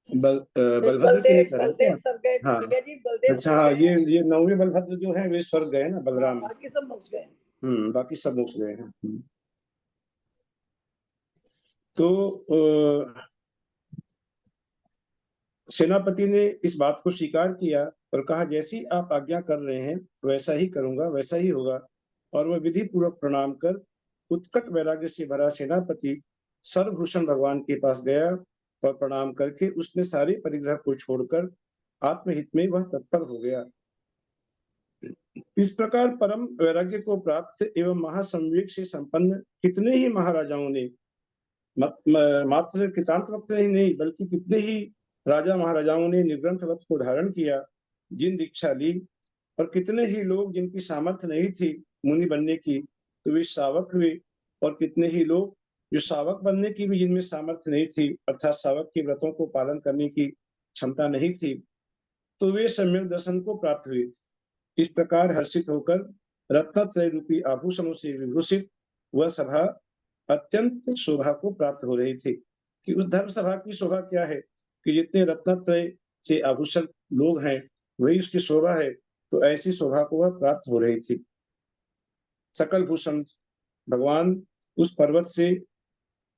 बलभद्र की नहीं कह रहे बलदेव हैं स्वर्ग गए क्या? हाँ, भैया जी, बलदेव अच्छा, स्वर्ग हाँ, गए हैं। ये 9वें बलभद्र जो है वे स्वर्ग गए ना, हाँ, बलराम। बाकी सब मोक्ष गए। बाकी सब मोक्ष गए हैं। तो सेनापति ने इस बात को स्वीकार किया और कहा जैसी आप आज्ञा कर रहे हैं वैसा ही करूंगा, वैसा ही होगा। और वह विधि पूर्वक प्रणाम कर उत्कट वैराग्य से भरा सेनापति सर्वभूषण भगवान के पास गया और प्रणाम करके उसने सारे परिग्रह को छोड़कर आत्महित में वह तत्पर हो गया। इस प्रकार परम वैराग्य को प्राप्त एवं महासंवेग से संपन्न कितने ही महाराजाओं ने, मात्र कृतांत वक्त ही नहीं बल्कि कितने ही राजा महाराजाओं ने निर्ग्रंथ व्रत को धारण किया, जिन दीक्षा ली, और कितने ही लोग जिनकी सामर्थ्य नहीं थी मुनि बनने की तो वे शावक हुए, और कितने ही लोग जो शावक बनने की भी जिनमें सामर्थ्य नहीं थी, अर्थात शावक के व्रतों को पालन करने की क्षमता नहीं थी, तो वे सम्यक दर्शन को प्राप्त हुए। इस प्रकार हर्षित होकर रत्नत्रय रूपी आभूषणों से विभूषित वह सभा अत्यंत शोभा को प्राप्त हो रही थी। कि उस धर्म सभा की शोभा क्या है कि जितने रत्नत्रय से आभूषण लोग हैं वही उसकी शोभा है, तो ऐसी शोभा को वह प्राप्त हो रही थी। सकल भूषण भगवान उस पर्वत से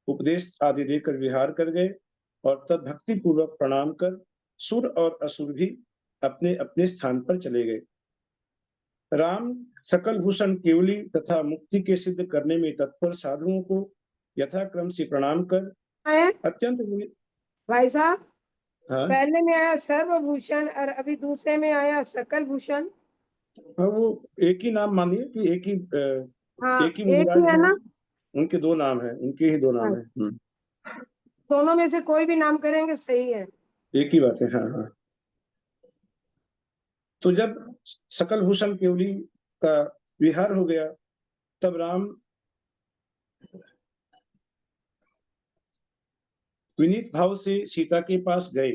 उपदेश आदि देकर विहार कर गए, और तब भक्ति पूर्वक प्रणाम कर सुर और असुर भी अपने अपने स्थान पर चले गए। राम सकल भूषण केवली तथा मुक्ति के सिद्ध करने में तत्पर साधुओं को यथाक्रम से प्रणाम कर अत्यंत भाई साहब, हाँ पहले में आया सर्वभूषण और अभी दूसरे में आया सकल भूषण। हाँ, वो एक ही नाम मानिए कि एक ही हाँ, एक ही एक ही मुनिराज है हैं, ना। उनके दो नाम हैं, उनके ही दो नाम हाँ, हैं। दोनों में से कोई भी नाम करेंगे सही है। एक ही बात है। हाँ हाँ। तो जब सकल भूषण केवली का विहार हो गया, तब राम विनीत भाव से सीता के पास गए,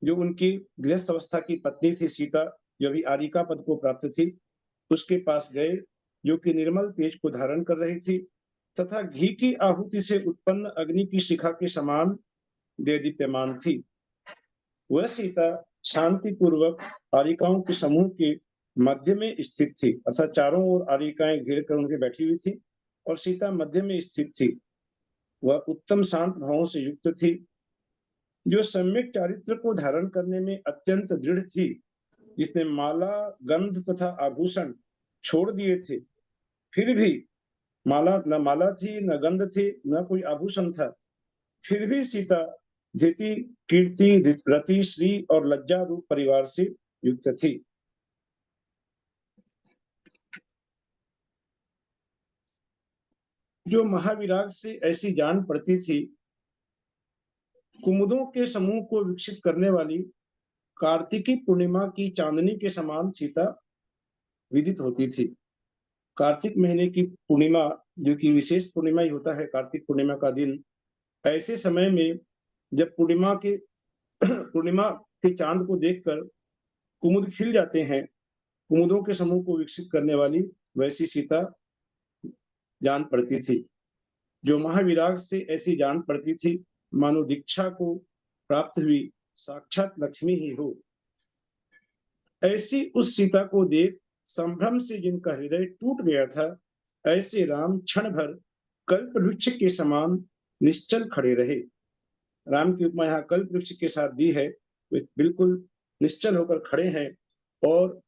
जो उनकी गृहस्थ अवस्था की पत्नी थी सीता, जो भी आरिका पद को प्राप्त थी, उसके पास गए, जो कि निर्मल तेज को धारण कर रही थी तथा घी की आहुति से उत्पन्न अग्नि की शिखा के समान देदीप्यमान थी। वह सीता शांति पूर्वक आरिकाओं के समूह के मध्य में स्थित थी, अर्थात चारों ओर आरिकाएं घेर कर उनके बैठी हुई थी और सीता मध्य में स्थित थी। वह उत्तम शांत भावों से युक्त थी, जो सम्यक चारित्र को धारण करने में अत्यंत दृढ़ थी, जिसने माला गंध तथा आभूषण छोड़ दिए थे, फिर भी न माला थी, न गंध थी, न कोई आभूषण था, फिर भी सीता धृति कीर्ति रति श्री और लज्जा रूप परिवार से युक्त थी। जो महाविराग से ऐसी जान पड़ती थी, कुमुदों के समूह को विकसित करने वाली कार्तिकी पूर्णिमा की चांदनी के समान सीता विदित होती थी। कार्तिक महीने की पूर्णिमा, जो कि विशेष पूर्णिमा ही होता है, कार्तिक पूर्णिमा का दिन, ऐसे समय में जब पूर्णिमा के चांद को देखकर कुमुद खिल जाते हैं, कुमुदों के समूह को विकसित करने वाली वैसी सीता जान पड़ती थी। जो महाविराग से ऐसी जान पड़ती थी मानो दीक्षा को प्राप्त हुई साक्षात लक्ष्मी ही हो। ऐसी उस सीता को देख संभ्रम से जिनका हृदय टूट गया था, ऐसे राम क्षण भर कल्प वृक्ष के समान निश्चल खड़े रहे। राम की उपमा यहाँ कल्प वृक्ष के साथ दी है। वे बिल्कुल निश्चल होकर खड़े हैं और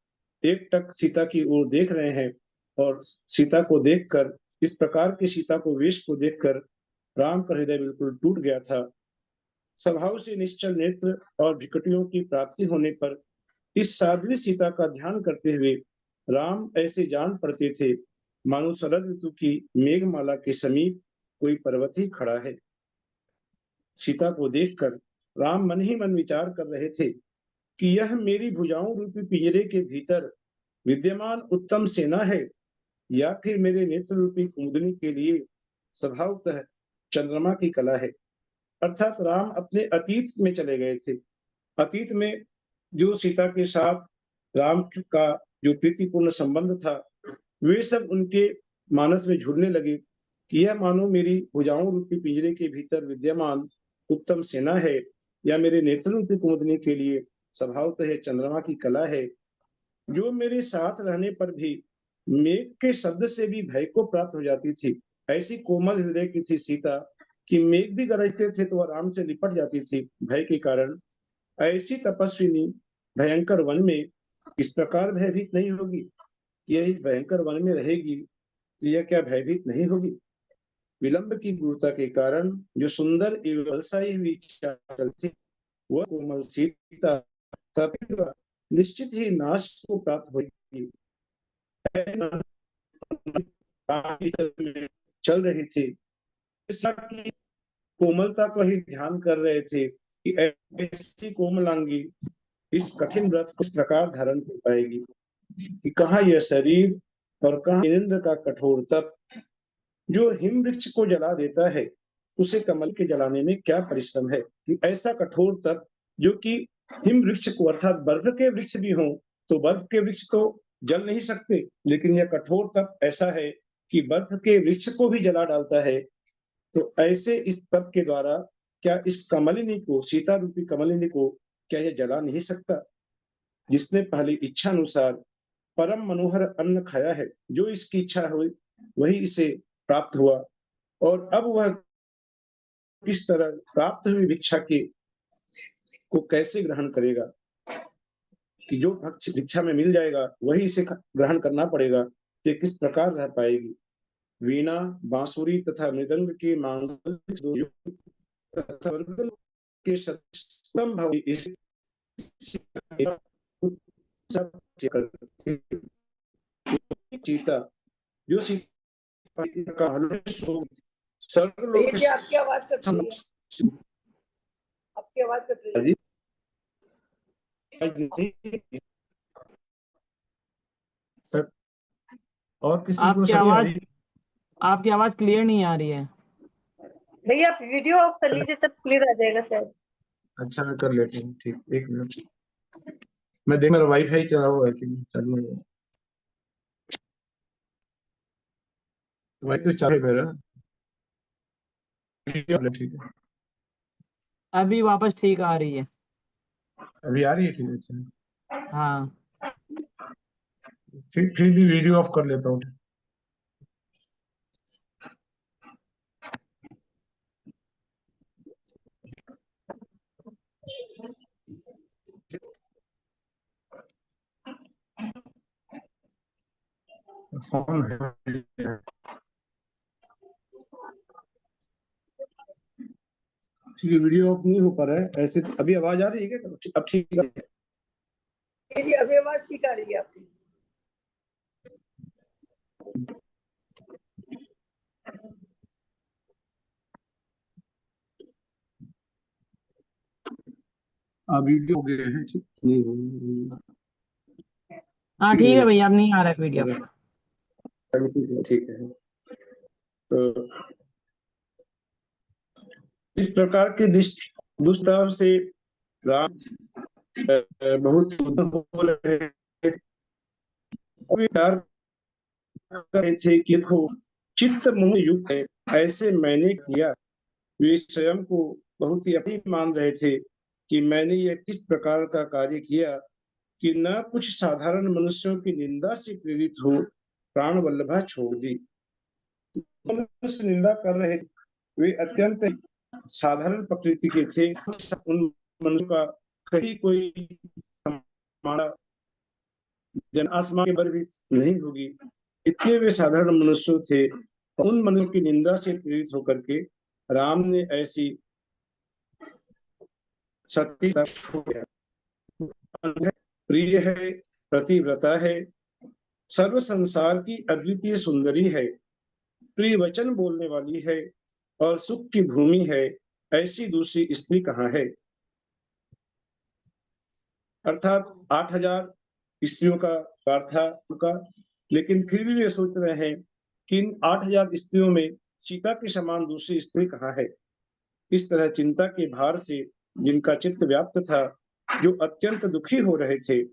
एकटक सीता की ओर देख रहे हैं, और सीता को देखकर, इस प्रकार की सीता को वेश को देखकर राम का हृदय बिल्कुल टूट गया था। स्वभाव से निश्चल नेत्र और विकटियों की प्राप्ति होने पर इस साध्वी सीता का ध्यान करते हुए राम ऐसे जान पड़ते थे मानो शरद ऋतु की मेघमाला के समीप कोई पर्वत ही खड़ा है। सीता को देखकर राम मन ही मन विचार कर रहे थे कि यह मेरी भुजाओं रूपी पिंजरे के भीतर विद्यमान उत्तम सेना है, या फिर मेरे नेत्र रूपी कुमुदनी के लिए स्वभावतः चंद्रमा की कला है। अर्थात राम अपने अतीत में चले गए थे। अतीत में जो सीता के साथ राम का जो प्रीतिपूर्ण संबंध था, वे सब उनके मानस में झूलने लगे कि यह मानो मेरी भुजाओं रूपी पिंजरे के भीतर विद्यमान उत्तम सेना है, या मेरे नेत्र रूपी कुमुदनी के लिए स्वभावतः चंद्रमा की कला है, जो मेरे साथ रहने पर भी मेघ के शब्द से भी भय को प्राप्त हो जाती थी। ऐसी कोमल हृदय की थी सीता कि मेघ भी गरजते थे तो आराम से लिपट जाती थी भय के कारण। ऐसी तपस्विनी भयंकर वन में इस प्रकार भयभीत नहीं होगी। यह इस भयंकर वन में रहेगी तो यह क्या भयभीत नहीं होगी? विलंब की गुरुता के कारण जो सुंदर एवं बलशाली हुई चाल थी, वह कोमल सीता निश्चित ही नाश को प्राप्त होगी। चल रही थी, की कोमलता को ही ध्यान कर रहे थे कि ऐसी कोमलांगी इस कठिन व्रत को इस प्रकार धारण कर पाएगी कि कहाँ यह शरीर और कहाँ इंद्र का कठोर तप जो हिम वृक्ष को जला देता है, उसे कमल के जलाने में क्या परिश्रम है। कि ऐसा कठोर तप जो कि हिम वृक्ष को, अर्थात बर्फ के वृक्ष भी हों तो बर्फ के वृक्ष तो जल नहीं सकते, लेकिन यह कठोर तप ऐसा है कि बर्फ के वृक्ष को भी जला डालता है। तो ऐसे इस तप के द्वारा क्या इस कमलिनी को, सीता रूपी कमलिनी को क्या यह जला नहीं सकता। जिसने पहले इच्छा अनुसार परम मनोहर अन्न खाया है, जो इसकी इच्छा हुई वही इसे प्राप्त हुआ, और अब वह किस तरह प्राप्त हुई भिक्षा के को कैसे ग्रहण करेगा। कि जो भिक्षा में मिल जाएगा वही इसे ग्रहण करना पड़ेगा, तो किस प्रकार रह पाएगी। वीणा, बांसुरी तथा मृदंग के मांगल्य के सतम भाव सीता जो सीता का ये आपकी आवाज कट रही है, आपकी आवाज कट रही है। सर और किसी को सही आ रही है? आपकी आवाज क्लियर नहीं आ रही है भैया। आप वीडियो ऑफ कर लीजिए तब क्लियर आ जाएगा शायद। अच्छा मैं कर लेता हूँ, ठीक, एक मिनट। मैं देख मेरा वाईफाई चला हुआ है कि चालू है। वाईफाई चालू है मेरा, ठीक है। अभी वापस ठीक आ रही है। अभी आ रही है, ठीक है। अच्छा हाँ फिर भी वीडियो ऑफ कर लेता हूँ। फोन ठीक है, वीडियो ऑफ नहीं हो पा रहा है ऐसे। अभी आवाज आ रही है क्या? अब ठीक है, अभी आवाज ठीक आ रही है आपकी। वीडियो हो गया है, ठीक नहीं। हाँ ठीक है भैया, अब नहीं आ रहा है वीडियो। ठीक है। तो इस प्रकार के दुष्टाव से राम बहुत हो रहे थे कि देखो चित्त मोह युक्त है, ऐसे मैंने किया। वे स्वयं को बहुत ही अपनी मान रहे थे कि मैंने यह किस प्रकार का कार्य किया कि न कुछ साधारण मनुष्यों की निंदा से प्रेरित हो प्राण वल्लभा छोड़ दी। मनुष्य निंदा कर रहे, वे अत्यंत साधारण प्रकृति के थे। उन मनुष्यों का कहीं कोई हमारा जन आसमान के बर भी नहीं होगी, इतने वे साधारण मनुष्य थे। उन मनुष्यों की निंदा से प्रेरित होकर के राम ने ऐसी सती प्रिय है, प्रतिव्रता है, सर्व संसार की अद्वितीय सुंदरी है, प्रिय वचन बोलने वाली है और सुख की भूमि है, ऐसी दूसरी स्त्री कहाँ है। अर्थात 8000 स्त्रियों का वार था उनका, लेकिन फिर भी वे सोच रहे हैं कि इन 8000 स्त्रियों में सीता के समान दूसरी स्त्री कहाँ है। इस तरह चिंता के भार से जिनका चित्त व्याप्त था, जो अत्यंत दुखी हो रहे थे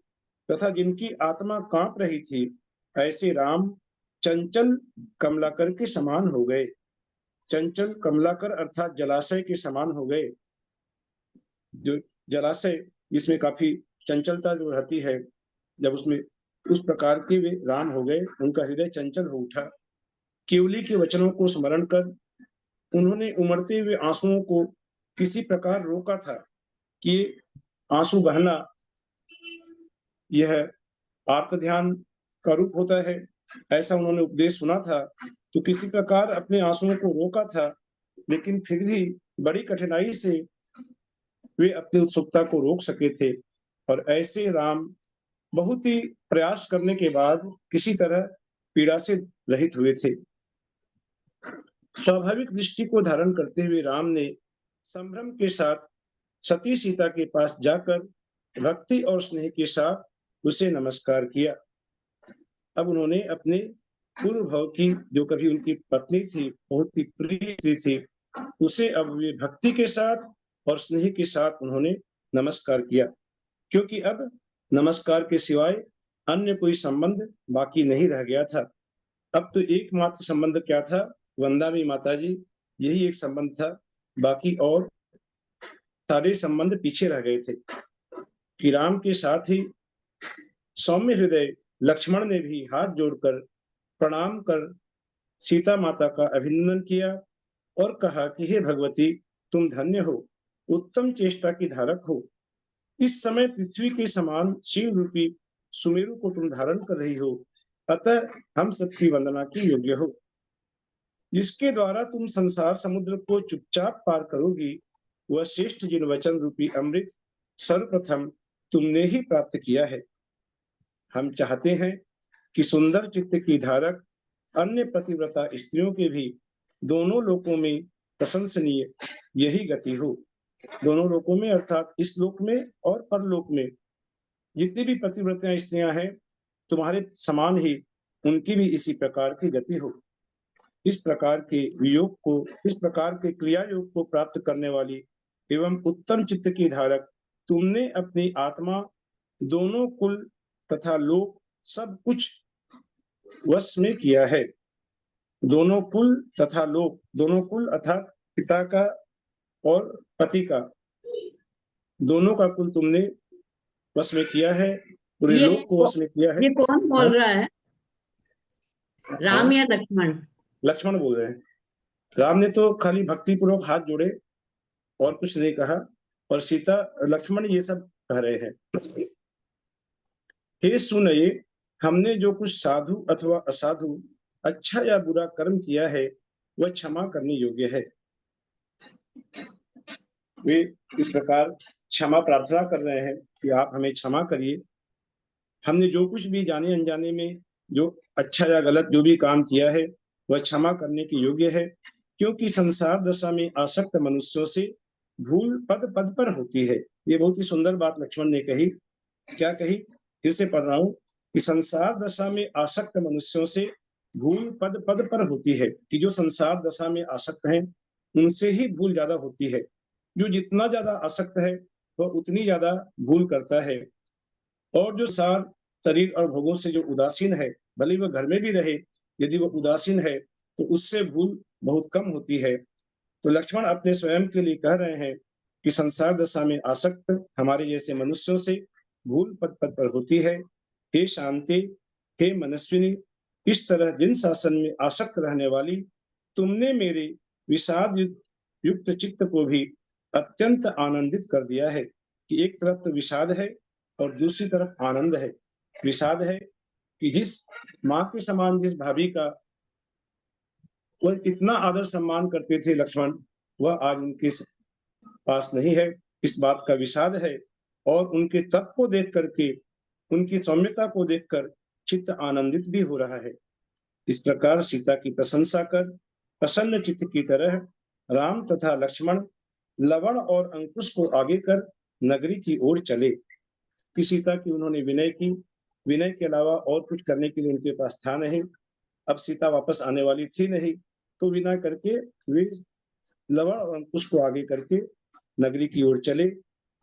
तथा जिनकी आत्मा कांप रही थी, ऐसे राम चंचल कमलाकर के समान हो गए। चंचल कमलाकर अर्थात जलाशय के समान हो गए। जो जलाशय जिसमें काफी चंचलता जो रहती है, जब उसमें उस प्रकार के वे राम हो गए, उनका हृदय चंचल हो उठा। केवली के वचनों को स्मरण कर उन्होंने उमड़ते हुए आंसुओं को किसी प्रकार रोका था कि आंसू बहना यह आर्त ध्यान का रूप होता है, ऐसा उन्होंने उपदेश सुना था। तो किसी प्रकार अपने आंसुओं को रोका था, लेकिन फिर भी बड़ी कठिनाई से वे अपनी उत्सुकता को रोक सके थे। और ऐसे राम बहुत ही प्रयास करने के बाद किसी तरह पीड़ा से रहित हुए थे। स्वाभाविक दृष्टि को धारण करते हुए राम ने संभ्रम के साथ सती सीता के पास जाकर भक्ति और स्नेह के साथ उसे नमस्कार किया। अब उन्होंने अपने पूर्व भाव की, जो कभी उनकी पत्नी थी, बहुत ही प्रिय स्त्री थी, उसे अब वे भक्ति के साथ और स्नेह के साथ उन्होंने नमस्कार किया, क्योंकि अब नमस्कार के सिवाय अन्य कोई संबंध बाकी नहीं रह गया था। अब तो एकमात्र संबंध क्या था? वंदामी माता जी, यही एक संबंध था। बाकी और सारे संबंध पीछे रह गए थे। कि राम के साथ ही सौम्य हृदय लक्ष्मण ने भी हाथ जोड़कर प्रणाम कर सीता माता का अभिनंदन किया और कहा कि हे भगवती, तुम धन्य हो, उत्तम चेष्टा की धारक हो। इस समय पृथ्वी के समान शिव रूपी सुमेरु को तुम धारण कर रही हो, अतः हम सबकी वंदना की योग्य हो। जिसके द्वारा तुम संसार समुद्र को चुपचाप पार करोगी, वह श्रेष्ठ जिन वचन रूपी अमृत सर्वप्रथम तुमने ही प्राप्त किया है। हम चाहते हैं कि सुंदर चित्त की धारक अन्य पतिव्रता स्त्रियों के भी दोनों लोकों में प्रशंसनीय यही गति हो। दोनों लोकों में अर्थात इस लोक में और परलोक में जितनी भी पतिव्रता स्त्रियां हैं, तुम्हारे समान ही उनकी भी इसी प्रकार की गति हो। इस प्रकार के वियोग को, इस प्रकार के क्रिया योग को प्राप्त करने वाली एवं उत्तम चित्त की धारक तुमने अपनी आत्मा दोनों कुल तथा लोक सब कुछ वश में किया है। दोनों कुल तथा लोक, दोनों कुल अर्थात पिता का और पति का, दोनों का कुल तुमने वश में किया है, पूरे लोक को वश में किया है। ये कौन बोल रहा है, राम या लक्ष्मण? लक्ष्मण बोल रहे हैं। राम ने तो खाली भक्ति पूर्वक हाथ जोड़े और कुछ नहीं कहा, और सीता लक्ष्मण ये सब कह रहे हैं। हे सुनये, हमने जो कुछ साधु अथवा असाधु, अच्छा या बुरा कर्म किया है, वह क्षमा करने योग्य है। वे इस प्रकार क्षमा प्रार्थना कर रहे हैं कि आप हमें क्षमा करिए। हमने जो कुछ भी जाने अनजाने में जो अच्छा या गलत जो भी काम किया है, वह क्षमा करने के योग्य है, क्योंकि संसार दशा में आसक्त मनुष्यों से भूल पद पद पर होती है। ये बहुत ही सुंदर बात लक्ष्मण ने कही। क्या कही? फिर से पढ़ रहा हूं कि संसार दशा में आसक्त मनुष्यों से भूल पद पद पर होती है। कि जो संसार दशा में आसक्त हैं, उनसे ही भूल ज्यादा होती है। जो जितना ज्यादा आसक्त है, वह उतनी ज्यादा भूल करता है। और जो सार शरीर और भोगों से जो उदासीन है, भले वह घर में भी रहे, यदि वह उदासीन है तो उससे भूल बहुत कम होती है। तो लक्ष्मण अपने स्वयं के लिए कह रहे हैं कि संसार दशा में आसक्त हमारे जैसे मनुष्यों से भूल पद पद पर होती है। हे शांति, हे मनस्विनी, इस तरह जिन शासन में आसक्त रहने वाली, तुमने मेरे विषाद युक्त चित्त को भी अत्यंत आनंदित कर दिया है। कि एक तरफ तो विषाद है और दूसरी तरफ आनंद है। विषाद है कि जिस माँ के समान जिस भाभी का वह इतना आदर सम्मान करते थे लक्ष्मण, वह आज उनके पास नहीं है, इस बात का विषाद है। और उनके तप को देख करके, उनकी सौम्यता को देखकर चित्त आनंदित भी हो रहा है। इस प्रकार सीता की प्रशंसा कर प्रसन्न चित्त की तरह राम तथा लक्ष्मण लवण और अंकुश को आगे कर नगरी की ओर चले। कि सीता की उन्होंने विनय की, विनय के अलावा और कुछ करने के लिए उनके पास था नहीं। अब सीता वापस आने वाली थी नहीं, तो विनय करके वे लवण और अंकुश को आगे करके नगरी की ओर चले।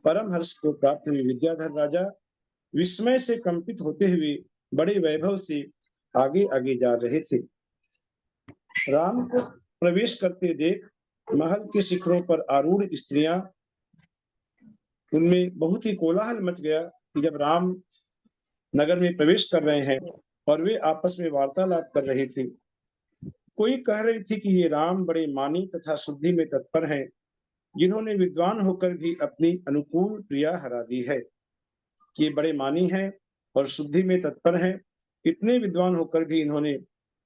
परम हर्ष को प्राप्त हुए विद्याधर राजा विस्मय से कंपित होते हुए बड़े वैभव से आगे आगे जा रहे थे। राम को प्रवेश करते देख महल के शिखरों पर आरूढ़ स्त्रियां, उनमें बहुत ही कोलाहल मच गया कि जब राम नगर में प्रवेश कर रहे हैं और वे आपस में वार्तालाप कर रही थी। कोई कह रही थी कि ये राम बड़े मानी तथा शुद्धि में तत्पर हैं, जिन्होंने विद्वान होकर भी अपनी अनुकूल प्रिया हरा दी है। कि ये बड़े मानी हैं और शुद्धि में तत्पर हैं, इतने विद्वान होकर भी इन्होंने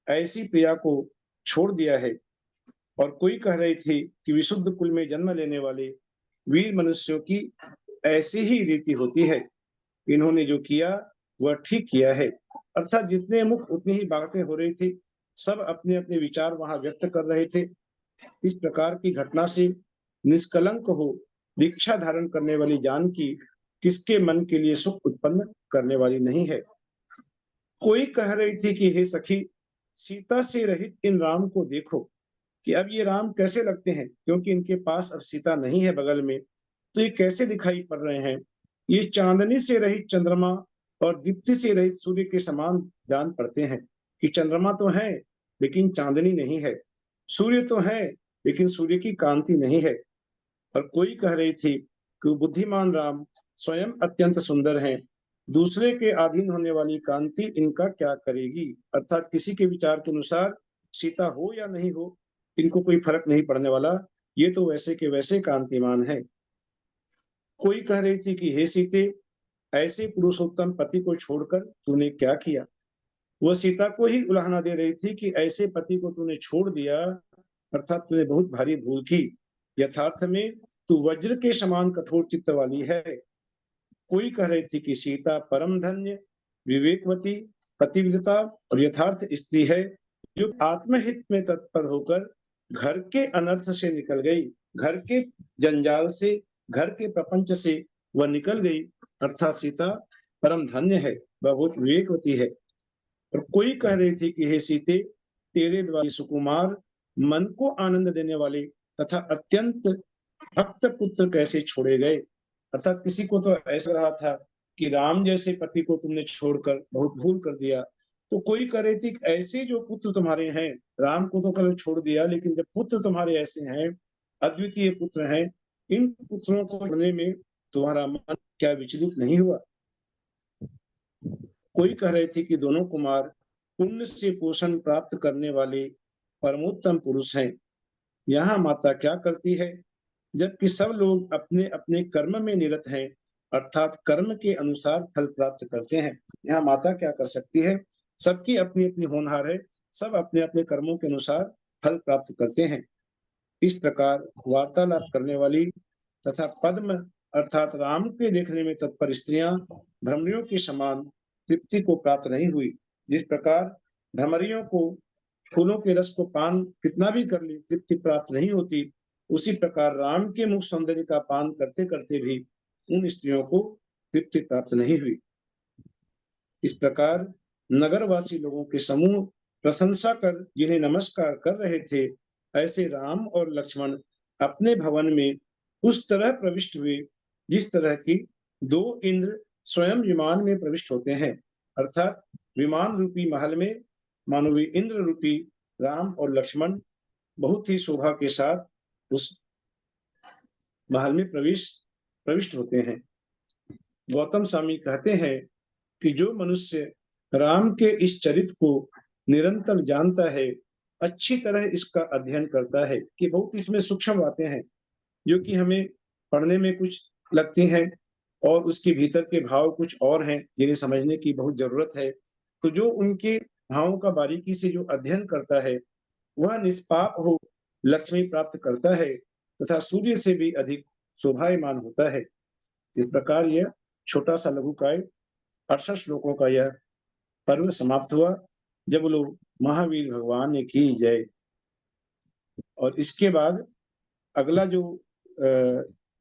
ऐसी प्रिया को छोड़ दिया है। और कोई कह रही थी कि विशुद्ध कुल में जन्म लेने वाले वीर मनुष्यों की ऐसी ही रीति होती है, इन्होंने जो किया वह ठीक किया है। अर्थात जितने मुख उतनी ही बातें हो रही थी, सब अपने अपने विचार वहां व्यक्त कर रहे थे। इस प्रकार की घटना से निष्कलंक हो दीक्षा धारण करने वाली जानकी किसके मन के लिए सुख उत्पन्न करने वाली नहीं है। कोई कह रही थी कि हे सखी, सीता से रहित इन राम को देखो कि अब ये राम कैसे लगते हैं, क्योंकि इनके पास अब सीता नहीं है बगल में, तो ये कैसे दिखाई पड़ रहे हैं। ये चांदनी से रहित चंद्रमा और दीप्ति से रहित सूर्य के समान जान पड़ते हैं कि चंद्रमा तो है लेकिन चांदनी नहीं है, सूर्य तो है लेकिन सूर्य की कांति नहीं है। और कोई कह रही थी कि बुद्धिमान राम स्वयं अत्यंत सुंदर हैं, दूसरे के अधीन होने वाली कांति इनका क्या करेगी। अर्थात किसी के विचार के अनुसार सीता हो या नहीं हो, इनको कोई फर्क नहीं पड़ने वाला, ये तो वैसे के वैसे कांतिमान है। कोई कह रही थी कि हे सीते, ऐसे पुरुषोत्तम पति को छोड़कर तूने क्या किया। वह सीता को ही उलाहना दे रही थी कि ऐसे पति को तूने छोड़ दिया, अर्थात तूने बहुत भारी भूल की। यथार्थ में तू वज्र के समान कठोर चित्त वाली है। कोई कह रही थी कि सीता परम धन्य, विवेकवती, पतिव्रता और यथार्थ स्त्री है, जो आत्महित में तत्पर होकर घर के अनर्थ से निकल गई, घर के जंजाल से, घर के प्रपंच से वह निकल गई। अर्थात सीता परम धन्य है, वह बहुत विवेकवती है। और कोई कह रही थी कि हे सीते, तेरे द्वारा सुकुमार, मन को आनंद देने वाले तथा अत्यंत भक्त पुत्र कैसे छोड़े गए। अर्थात किसी को तो ऐसा रहा था कि राम जैसे पति को तुमने छोड़कर बहुत भूल कर दिया। तो कोई कह रही थी ऐसे जो पुत्र तुम्हारे हैं, राम को तो कल छोड़ दिया, लेकिन जब पुत्र तुम्हारे ऐसे हैं, अद्वितीय पुत्र हैं, इन पुत्रों को छोड़ने में तुम्हारा मन क्या विचलित नहीं हुआ। कोई कह रही थी कि दोनों कुमार पुण्य से पोषण प्राप्त करने वाले परमोत्तम पुरुष हैं। यहाँ माता क्या करती है, जबकि सब लोग अपने अपने कर्म में निरत हैं, अर्थात कर्म के अनुसार फल प्राप्त करते हैं। यहाँ माता क्या कर सकती है, सबकी अपनी अपनी होनहार है, सब अपने अपने कर्मों के अनुसार फल प्राप्त करते हैं। इस प्रकार वार्तालाप करने वाली तथा पद्म अर्थात राम के देखने में तत्पर स्त्रियां भ्रमरियों के समान तृप्ति को प्राप्त नहीं हुई। जिस प्रकार भ्रमरियों को फूलों के रस को पान कितना भी कर ले तृप्ति प्राप्त नहीं होती, उसी प्रकार राम के मुख सौंदर्य का पान करते करते भी उन स्त्रियों को तृप्ति प्राप्त नहीं हुई। इस प्रकार नगरवासी लोगों के समूह प्रशंसा कर जिन्हें नमस्कार कर रहे थे, ऐसे राम और लक्ष्मण अपने भवन में उस तरह प्रविष्ट हुए जिस तरह की दो इंद्र स्वयं विमान में प्रविष्ट होते हैं। अर्थात विमान रूपी महल में मानवीय इंद्र रूपी राम और लक्ष्मण बहुत ही शोभा के साथ उस महल में प्रविष्ट होते हैं। गौतम स्वामी कहते हैं कि जो मनुष्य राम के इस चरित्र को निरंतर जानता है, अच्छी तरह इसका अध्ययन करता है कि बहुत इसमें सूक्ष्म बातें हैं जो कि हमें पढ़ने में कुछ लगती हैं और उसके भीतर के भाव कुछ और हैं जिन्हें समझने की बहुत जरूरत है। तो जो उनके भावों का बारीकी से जो अध्ययन करता है, वह निष्पाप हो लक्ष्मी प्राप्त करता है तथा सूर्य से भी अधिक शोभायमान होता है। इस प्रकार यह छोटा सा लघुकाय 68 श्लोकों का यह पर्व समाप्त हुआ। जब लोग महावीर भगवान ने की जय। और इसके बाद अगला जो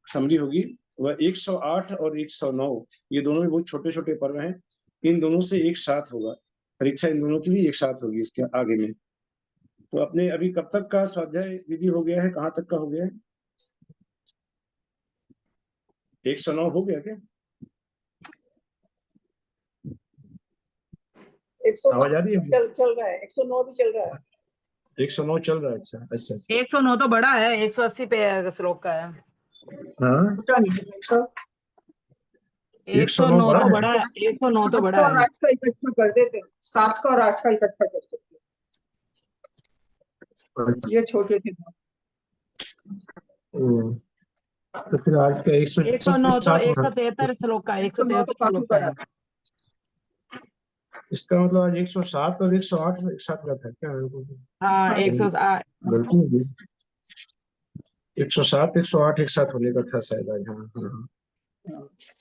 समरी होगी वह 108 और 109, ये दोनों भी बहुत छोटे छोटे पर्व हैं, इन दोनों से एक साथ होगा, परीक्षा इन दोनों की भी एक साथ होगी इसके आगे में। तो अपने अभी कब तक का स्वाध्याय विधि हो गया है, कहाँ तक का हो गया है? 109 हो गया क्या? 109 आवाज आ रही है? चल रहा है, 109 भी चल रहा है। 109 चल रहा है। अच्छा अच्छा अच्छा। 109 तो बड़ा है, 180 पे श्लोक का है। हाँ, 109 तो बड़ा है, 109 तो बड़ा है। 7 का इकट्ठा कर देते, 7 का और 8 का इकट्ठा कर सकते, ये छोटे थे। तो फिर आज का 109 तो 173 श्लोक का, 173 श्लोक का है। इसका मतलब आज 107 और 108 एक साथ का था क्या? हाँ 108 गलती हो गई। 107 108 एक साथ होने का था शायद आज। हाँ हाँ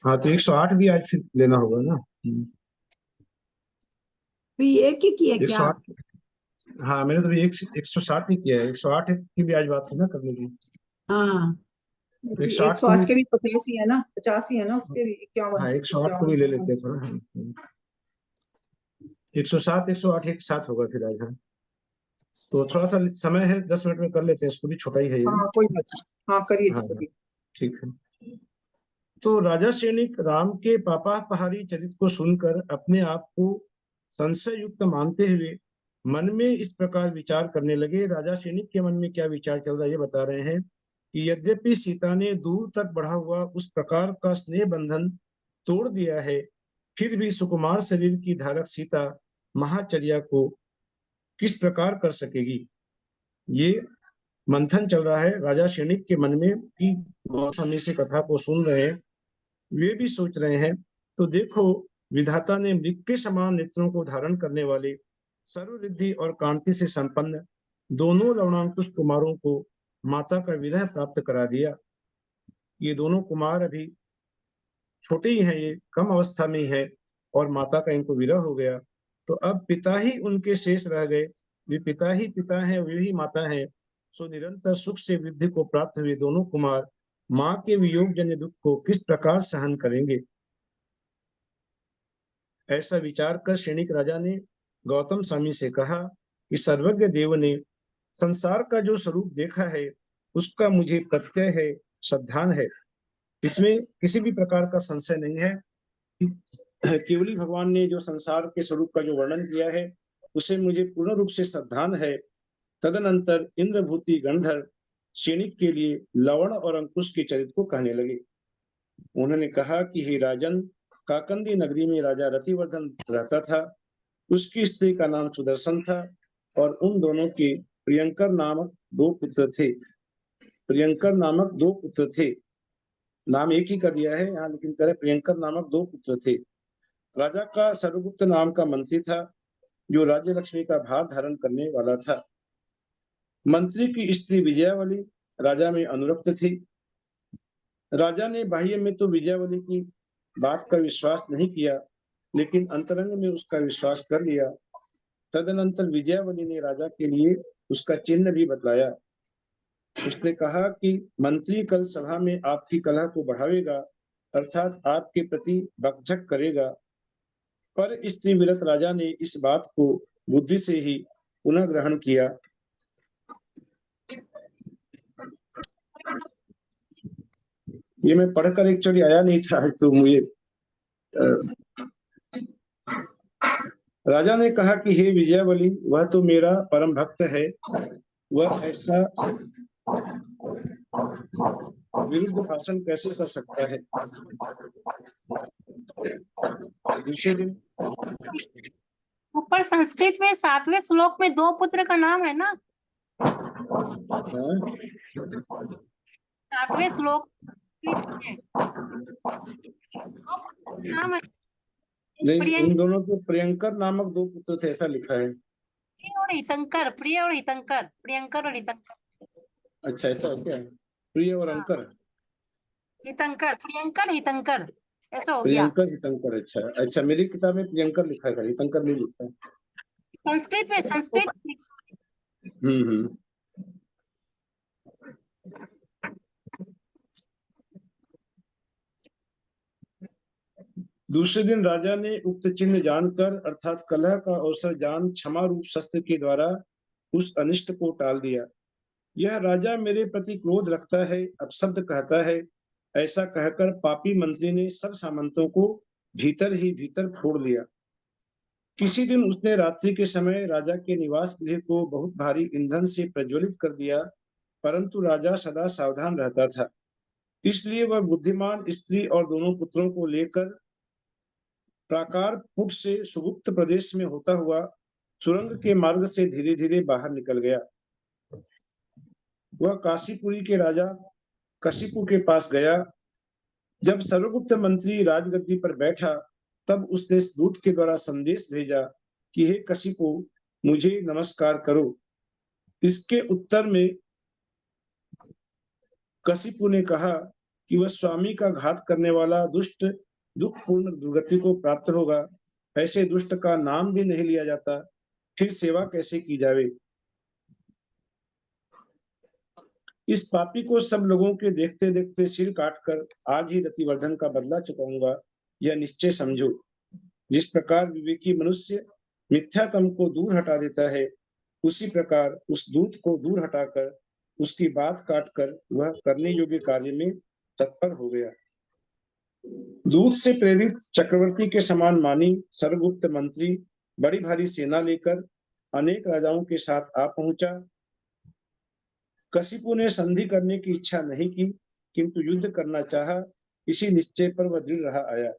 हाँ, तो 108 भी आज फिर लेना होगा ना। एक ही किया क्या? 108, हाँ मैंने तो 107 ही किया है, 108 की भी आज बात थी ना करने की। हाँ 108 के भी 85 है ना, 85 है ना उसके भी 51। हाँ 108 को भी ले लेते हैं थोड़ा। 107 108 एक साथ होगा फिर आज। हाँ तो थोड़ा सा समय है, 10 मिनट में कर लेते हैं, इसको भी छोटा ही है ये भी। हाँ कोई बात नहीं, हाँ करिए हाँ करिए। ठीक है। तो राजा सैनिक राम के पापा पहाड़ी चरित्र को सुनकर अपने आप को संशय युक्त मानते हुए मन में इस प्रकार विचार करने लगे। राजा सैनिक के मन में क्या विचार चल रहा है ये बता रहे हैं कि यद्यपि सीता ने दूर तक बढ़ा हुआ उस प्रकार का स्नेह बंधन तोड़ दिया है, फिर भी सुकुमार शरीर की धारक सीता महाचर्या को किस प्रकार कर सकेगी। ये मंथन चल रहा है राजा सैनिक के मन में कि गौतमी से कथा को सुन रहे हैं, वे भी सोच रहे हैं। तो देखो विधाता ने मृग के समान नेत्रों को धारण करने वाले सर्वरिद्धि और कांति से संपन्न दोनों लवणांकुश कुमारों को माता का विरह प्राप्त करा दिया। ये दोनों कुमार अभी छोटे ही हैं, ये कम अवस्था में ही है और माता का इनको विरह हो गया। तो अब पिता ही उनके शेष रह गए, वे पिता ही पिता हैं, वे ही माता हैं। सो निरंतर सुख से वृद्धि को प्राप्त हुए दोनों कुमार माँ के वियोग जन्य दुख को किस प्रकार सहन करेंगे। ऐसा विचार कर सैनिक राजा ने गौतम स्वामी से कहा कि सर्वज्ञ देव ने संसार का जो स्वरूप देखा है उसका मुझे प्रत्यय है, श्रद्धान है, इसमें किसी भी प्रकार का संशय नहीं है। केवली भगवान ने जो संसार के स्वरूप का जो वर्णन किया है उसे मुझे पूर्ण रूप से श्रद्धान है। तदनंतर इंद्रभूति गणधर सैनिक के लिए लवण और अंकुश के चरित्र को कहने लगे। उन्होंने कहा कि हे राजन, काकंदी नगरी में राजा रतिवर्धन रहता था। उसकी स्त्री का नाम सुदर्शन था और उन दोनों के प्रियंकर नामक दो पुत्र थे। प्रियंकर नामक दो पुत्र थे, नाम एक ही का दिया है यहाँ, लेकिन कह रहे प्रियंकर नामक दो पुत्र थे। राजा का सर्वगुप्त नाम का मंत्री था जो राज्य लक्ष्मी का भार धारण करने वाला था। मंत्री की स्त्री विजयावली राजा में अनुरक्त थी। राजा ने बाह्य में तो विजयावली की बात का विश्वास नहीं किया, लेकिन अंतरंग में उसका विश्वास कर लिया। तदनंतर विजयावली ने राजा के लिए उसका चिन्ह भी बतलाया। उसने कहा कि मंत्री कल सभा में आपकी कलह को बढ़ावेगा, अर्थात आपके प्रति बकझक करेगा। पर स्त्री विरत राजा ने इस बात को बुद्धि से ही पुनः ग्रहण किया। ये मैं पढ़कर एक्चुअली आया नहीं था, तो मुझे राजा ने कहा कि हे विजयावली, वह तो मेरा परम भक्त है, वह ऐसा विरुद्ध भाषण कैसे कर सकता है। दूसरे दिन ऊपर संस्कृत में 7वें श्लोक में दो पुत्र का नाम है ना, 7वें श्लोक में नाम है। नहीं, उन दोनों के प्रियंकर नामक दो पुत्र थे, ऐसा लिखा है। प्रिय और हितंकर, प्रिय और हितंकर, प्रियंकर और हितंकर। अच्छा ऐसा क्या है, प्रिय और अंकर, हितंकर, प्रियंकर हितंकर, ऐसा हो गया। प्रियंकर हितंकर। अच्छा अच्छा, मेरी किताब में प्रियंकर लिखा है, हितंकर नहीं लिखा है। संस्कृत में संस्कृत। दूसरे दिन राजा ने उक्त चिन्ह जानकर अर्थात कलह का अवसर जान क्षमा रूप शस्त्र के द्वारा उस अनिष्ट को टाल दिया। यह राजा मेरे प्रति क्रोध रखता है, अपशब्द कहता है, ऐसा कहकर पापी मंत्री ने सब सामंतों को भीतर ही भीतर फोड़ दिया। किसी दिन उसने रात्रि के समय राजा के निवास गृह को बहुत भारी ईंधन से प्रज्वलित कर दिया, परंतु राजा सदा सावधान रहता था। इसलिए वह बुद्धिमान स्त्री और दोनों पुत्रों को लेकर प्राकार पुट से सुगुप्त प्रदेश में होता हुआ सुरंग के मार्ग से धीरे धीरे बाहर निकल गया। वह काशीपुरी के राजा कशिपु के पास गया। जब सर्वगुप्त मंत्री राजगद्दी पर बैठा तब उसने दूत के द्वारा संदेश भेजा कि हे कशिपु, मुझे नमस्कार करो। इसके उत्तर में कशिपु ने कहा कि वह स्वामी का घात करने वाला दुष्ट दुखपूर्ण दुर्गति को प्राप्त होगा। ऐसे दुष्ट का नाम भी नहीं लिया जाता, फिर सेवा कैसे की जावे। इस पापी को सब लोगों के देखते देखते सिर काटकर आज ही रतिवर्धन का बदला चुकाऊंगा, यह निश्चय समझो। जिस प्रकार विवेकी मनुष्य मिथ्यातम को दूर हटा देता है, उसी प्रकार उस दूत को दूर हटाकर उसकी बात काटकर वह करने योग्य कार्य में तत्पर हो गया। दूत से प्रेरित चक्रवर्ती के समान मानी सर्वगुप्त मंत्री बड़ी भारी सेना लेकर अनेक राजाओं के साथ आ पहुंचा। कशिपु ने संधि करने की इच्छा नहीं की, किंतु युद्ध करना चाहा। इसी निश्चय पर वह दृढ़ रहा आया।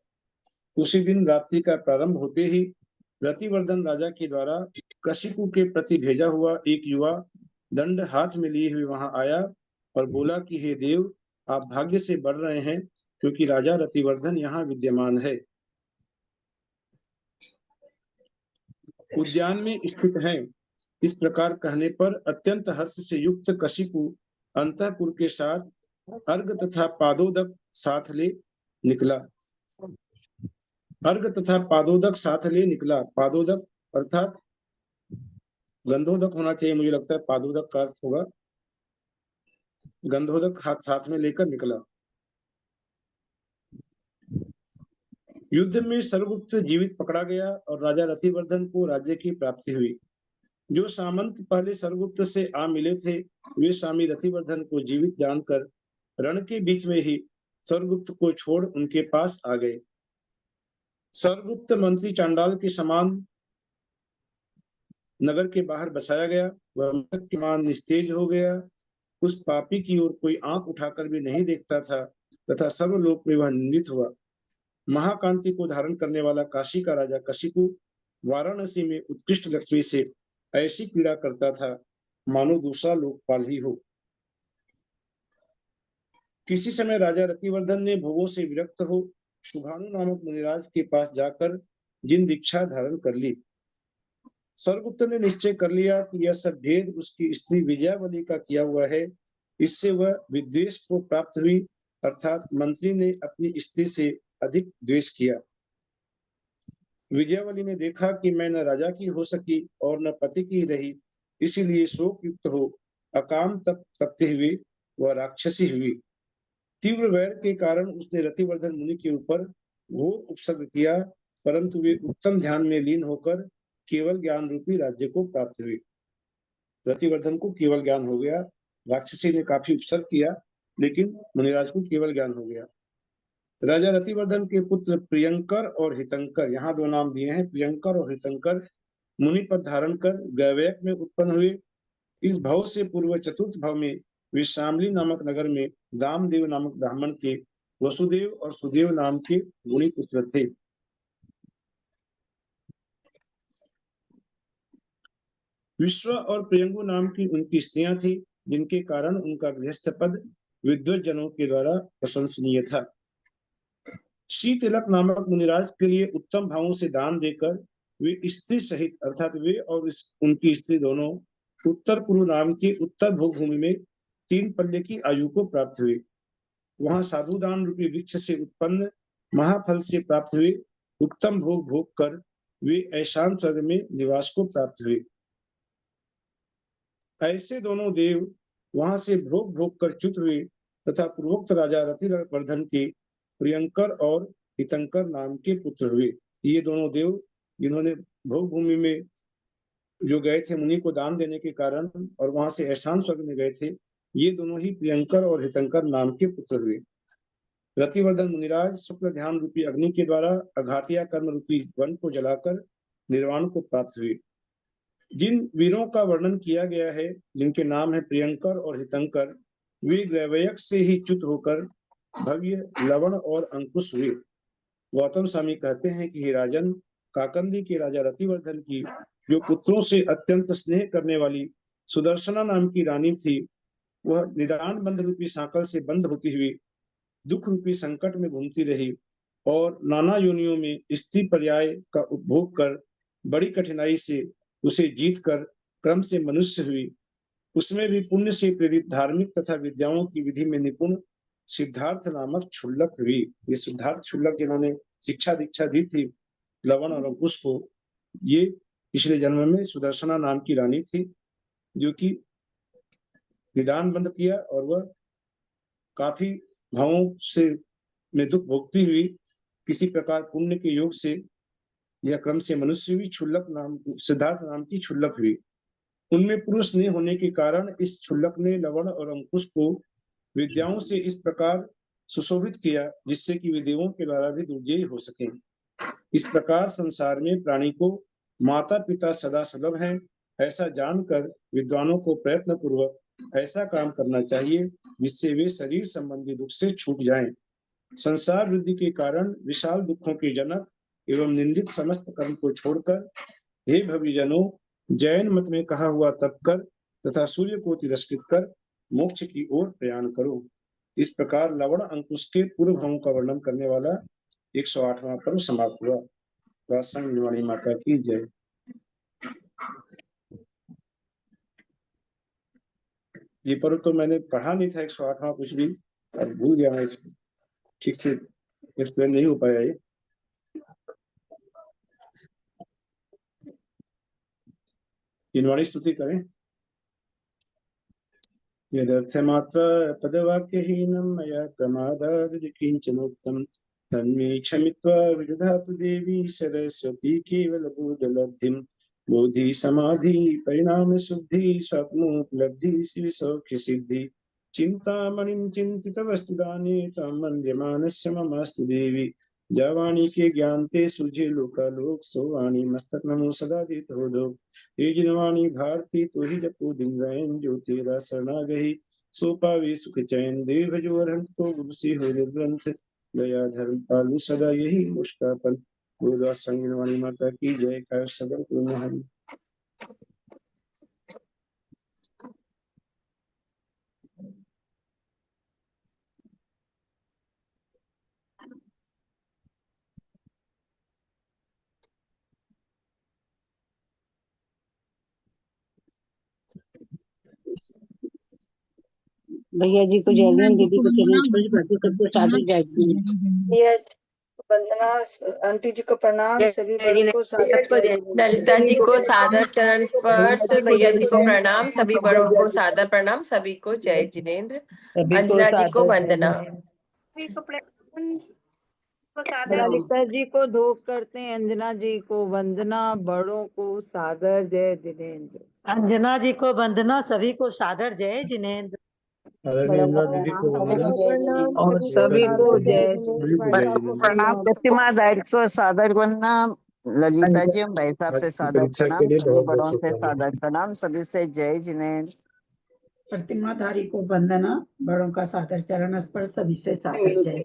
उसी दिन रात्रि का प्रारंभ होते ही रतिवर्धन राजा के द्वारा कशिपु के प्रति भेजा हुआ एक युवा दंड हाथ में लिए हुए वहां आया और बोला कि हे देव, आप भाग्य से बढ़ रहे हैं, क्योंकि राजा रतिवर्धन यहाँ विद्यमान है, उद्यान में स्थित हैं। इस प्रकार कहने पर अत्यंत हर्ष से युक्त कशिपु अंतःपुर के साथ अर्घ तथा पादोदक साथ ले निकला। अर्घ तथा पादोदक साथ ले निकला। पादोदक अर्थात गंधोदक होना चाहिए, मुझे लगता है पादोदक का अर्थ होगा गंधोदक हाथ साथ में लेकर निकला। युद्ध में सर्वगुप्त जीवित पकड़ा गया और राजा रतिवर्धन को राज्य की प्राप्ति हुई। जो सामंत पहले सर्वगुप्त से आ मिले थे, वे स्वामी रतिवर्धन को जीवित जानकर रण के बीच में ही सर्वगुप्त को छोड़ उनके पास आ गए। सर्वगुप्त मंत्री चांडाल के समान नगर के बाहर बसाया गया। वह मृग के समान निस्तेज हो गया। उस पापी की ओर कोई आंख उठाकर भी नहीं देखता था तथा सर्वलोक में वह निंदित हुआ। महाकांति को धारण करने वाला काशी का राजा कशिपु वाराणसी में उत्कृष्ट लक्ष्मी से ऐसी पीड़ा करता था मानो दूसरा लोकपाल ही हो। किसी समय राजा रतिवर्धन ने भोगों से विरक्त हो शुभानु नामक मुनिराज के पास जाकर जिन दीक्षा धारण कर ली। सर्वगुप्त ने निश्चय कर लिया कि यह सब भेद उसकी स्त्री विजयावली का किया हुआ है। इससे वह विद्वेष को प्राप्त हुई, अर्थात मंत्री ने अपनी स्त्री से अधिक द्वेष किया। विजयावली ने देखा कि मैं न राजा की हो सकी और न पति की रही, इसीलिए शोक युक्त हो अकाम तप तपते हुए वह राक्षसी हुई। तीव्र वैर के कारण उसने रतिवर्धन मुनि के ऊपर घोर उपसर्ग किया, परंतु वे उत्तम ध्यान में लीन होकर केवल ज्ञान रूपी राज्य को प्राप्त हुए। रतिवर्धन को केवल ज्ञान हो गया। राक्षसी ने काफी उपसर्ग किया, लेकिन मुनिराज को केवल ज्ञान हो गया। राजा रतिवर्धन के पुत्र प्रियंकर और हितंकर, यहाँ दो नाम दिए हैं, प्रियंकर और हितंकर, मुनि पद धारण कर गैवयक में उत्पन्न हुए। इस भव से पूर्व चतुर्थ भव में वे शामली नामक नगर में दामदेव नामक ब्राह्मण के वसुदेव और सुदेव नाम के गुणी पुत्र थे। विश्व और प्रियंगु नाम की उनकी स्त्रियां थी, जिनके कारण उनका गृहस्थ पद विद्वज्जनों के द्वारा प्रशंसनीय था। शीतिलक नामक मुनिराज के लिए उत्तम भावों से दान देकर वे स्त्री सहित अर्थात वे और उनकी स्त्री दोनों उत्तर कुरु नाम की उत्तर भोग भूमि में 3 पल्ले की आयु को प्राप्त हुए। वहां साधुदान रूपी वृक्ष से उत्पन्न महाफल से प्राप्त हुए उत्तम भोग भोग कर वे ऐशान स्वर्ग में निवास को प्राप्त हुए। ऐसे दोनों देव वहां से भोग भोग कर च्युत हुए तथा पूर्वोक्त राजा रतिवर्धन के प्रियंकर और हितंकर नाम के पुत्र हुए। ये दोनों देव जिन्होंने भोग भूमि में जो गए थे मुनि को दान देने के कारण और वहां से ऐशान स्वर्ग में गए थे, ये दोनों ही प्रियंकर और हितंकर नाम के पुत्र हुए। रतिवर्धन मुनिराज शुक्ल ध्यान रूपी अग्नि के द्वारा अघातिया कर्म रूपी वन को जलाकर निर्वाण को प्राप्त हुए। जिन वीरों का वर्णन किया गया है, जिनके नाम है प्रियंकर और हितंकर, वे ग्रैवयक से ही च्युत होकर भव्य लवण और अंकुश हुए। गौतम स्वामी कहते हैं कि हे राजन, काकंदी के राजा रतिवर्धन की जो पुत्रों से अत्यंत स्नेह करने वाली सुदर्शना नाम की रानी थी, वह निदान बंध रूपी सांकल से बंद होती हुई दुख रूपी संकट में घूमती रही और नाना योनियों में स्त्री पर्याय का उपभोग कर बड़ी कठिनाई से उसे जीत कर क्रम से मनुष्य हुई। उसमें भी पुण्य से प्रेरित धार्मिक तथा विद्याओं की विधि में निपुण सिद्धार्थ नामक क्षुल्लक हुई। ये सिद्धार्थ क्षुल्लक जिन्होंने शिक्षा दीक्षा दी थी लवण और अंकुश को, ये पिछले जन्म में सुदर्शना नाम की रानी थी, जो कि विधान बंद किया और वह काफी भावों से में दुख भोगती हुई किसी प्रकार पुण्य के योग से या क्रम से मनुष्य हुई, सिद्धार्थ नाम की क्षुल्लक हुई। उनमें पुरुष नहीं होने के कारण इस क्षुल्लक ने लवण और अंकुश को विद्याओं से इस प्रकार सुशोभित किया जिससे कि वे देवों के द्वारा भी दुर्जयी हो सके। इस प्रकार संसार में प्राणी को माता पिता सदा सुलभ हैं, ऐसा जानकर विद्वानों को प्रयत्न पूर्वक ऐसा काम करना चाहिए जिससे वे शरीर संबंधी दुख से छूट जाएं। संसार वृद्धि के कारण विशाल दुखों के जनक एवं निंदित समस्त कर्म को छोड़कर हे भविजनों, जैन मत में कहा हुआ तप कर तथा सूर्य को तिरस्कृत कर मोक्ष की ओर प्रयाण करो। इस प्रकार लवण अंकुश के पूर्व भावों का वर्णन करने वाला 108वां पर्व समाप्त हुआ। तो संगवाणी माता की जय। ये पर्व तो मैंने पढ़ा नहीं था 108वां कुछ भी, और भूल गया मैं, ठीक से एक्सप्लेन नहीं हो पाया ये। इनवाणी स्तुति करें। यदर्थमात्रा पदवाक्यहीनं मया प्रमादाद् किञ्चनोक्तं तन्मे क्षमित्वा विदधातु देवी सरस्वती केवलबोधलब्धिं। बोधि समाधि परिणाम शुद्धि स्वात्मोपलब्धि शिव सौख्य सिद्धि। चिंतामणिं चिंतित वस्तुदाने तां मन्यमानस्य ममास्तु देवी। जावाणी के ज्ञान ते सुझे लोकालोक सो वाणी मस्तक नमो सदा दीत हो दो। हे जिनवाणी भारती तो ही जपो दिन रैन जो तेरा शरणा गही। सो पावे सुख चैन देव भजो अरहंत को गुरुसी हो ग्रंथ। दया धर्म पालु सदा यही मुस्कापन। गुरुदास संगवाणी माता की जय। काय सदर गुरु। भैया जी को जय जिनेंद्र, दीदी को चरण स्पर्श, बाकी सबको सादर जय जिनेंद्र। वंदना आंटी जी को प्रणाम, सभी बड़ों को सादर जय जिनेंद्र। ललिता जी को सादर चरण स्पर्श, भैया जी को प्रणाम, सभी बड़ों को सादर प्रणाम, सभी को जय जिनेंद्र। अंजना जी को वंदना। ललिता जी को धूप करते हैं, अंजना जी को वंदना, बड़ों को सादर जय जिनेंद्र। अंजना जी को वंदना, सभी को सादर जय जिनेंद्र। दीदी को और सभी को जय प्रणाम। प्रतिमा दाइड को सादर प्रणाम, ललिता जी हम भाई साहब से सादर परीक्षा प्रणाम, के लिए सभी बहुत बड़ों बहुत से शुभकामनाएं। सादर प्रणाम, सभी से जय जिनेंद्र। प्रतिमाधारी को वंदना, बड़ों का सादर चरण स्पर्श, सभी से सादर जय।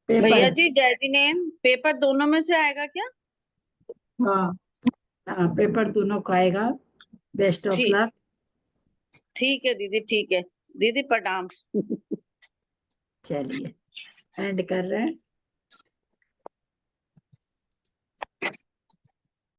भैया पेपर, जी जय जिनेंद्र। पेपर दोनों में से आएगा क्या? हाँ हाँ, पेपर दोनों का आएगा। बेस्ट ऑफ ठीक, लक। ठीक है दीदी, ठीक है दीदी, प्रणाम। चलिए एंड कर रहे हैं।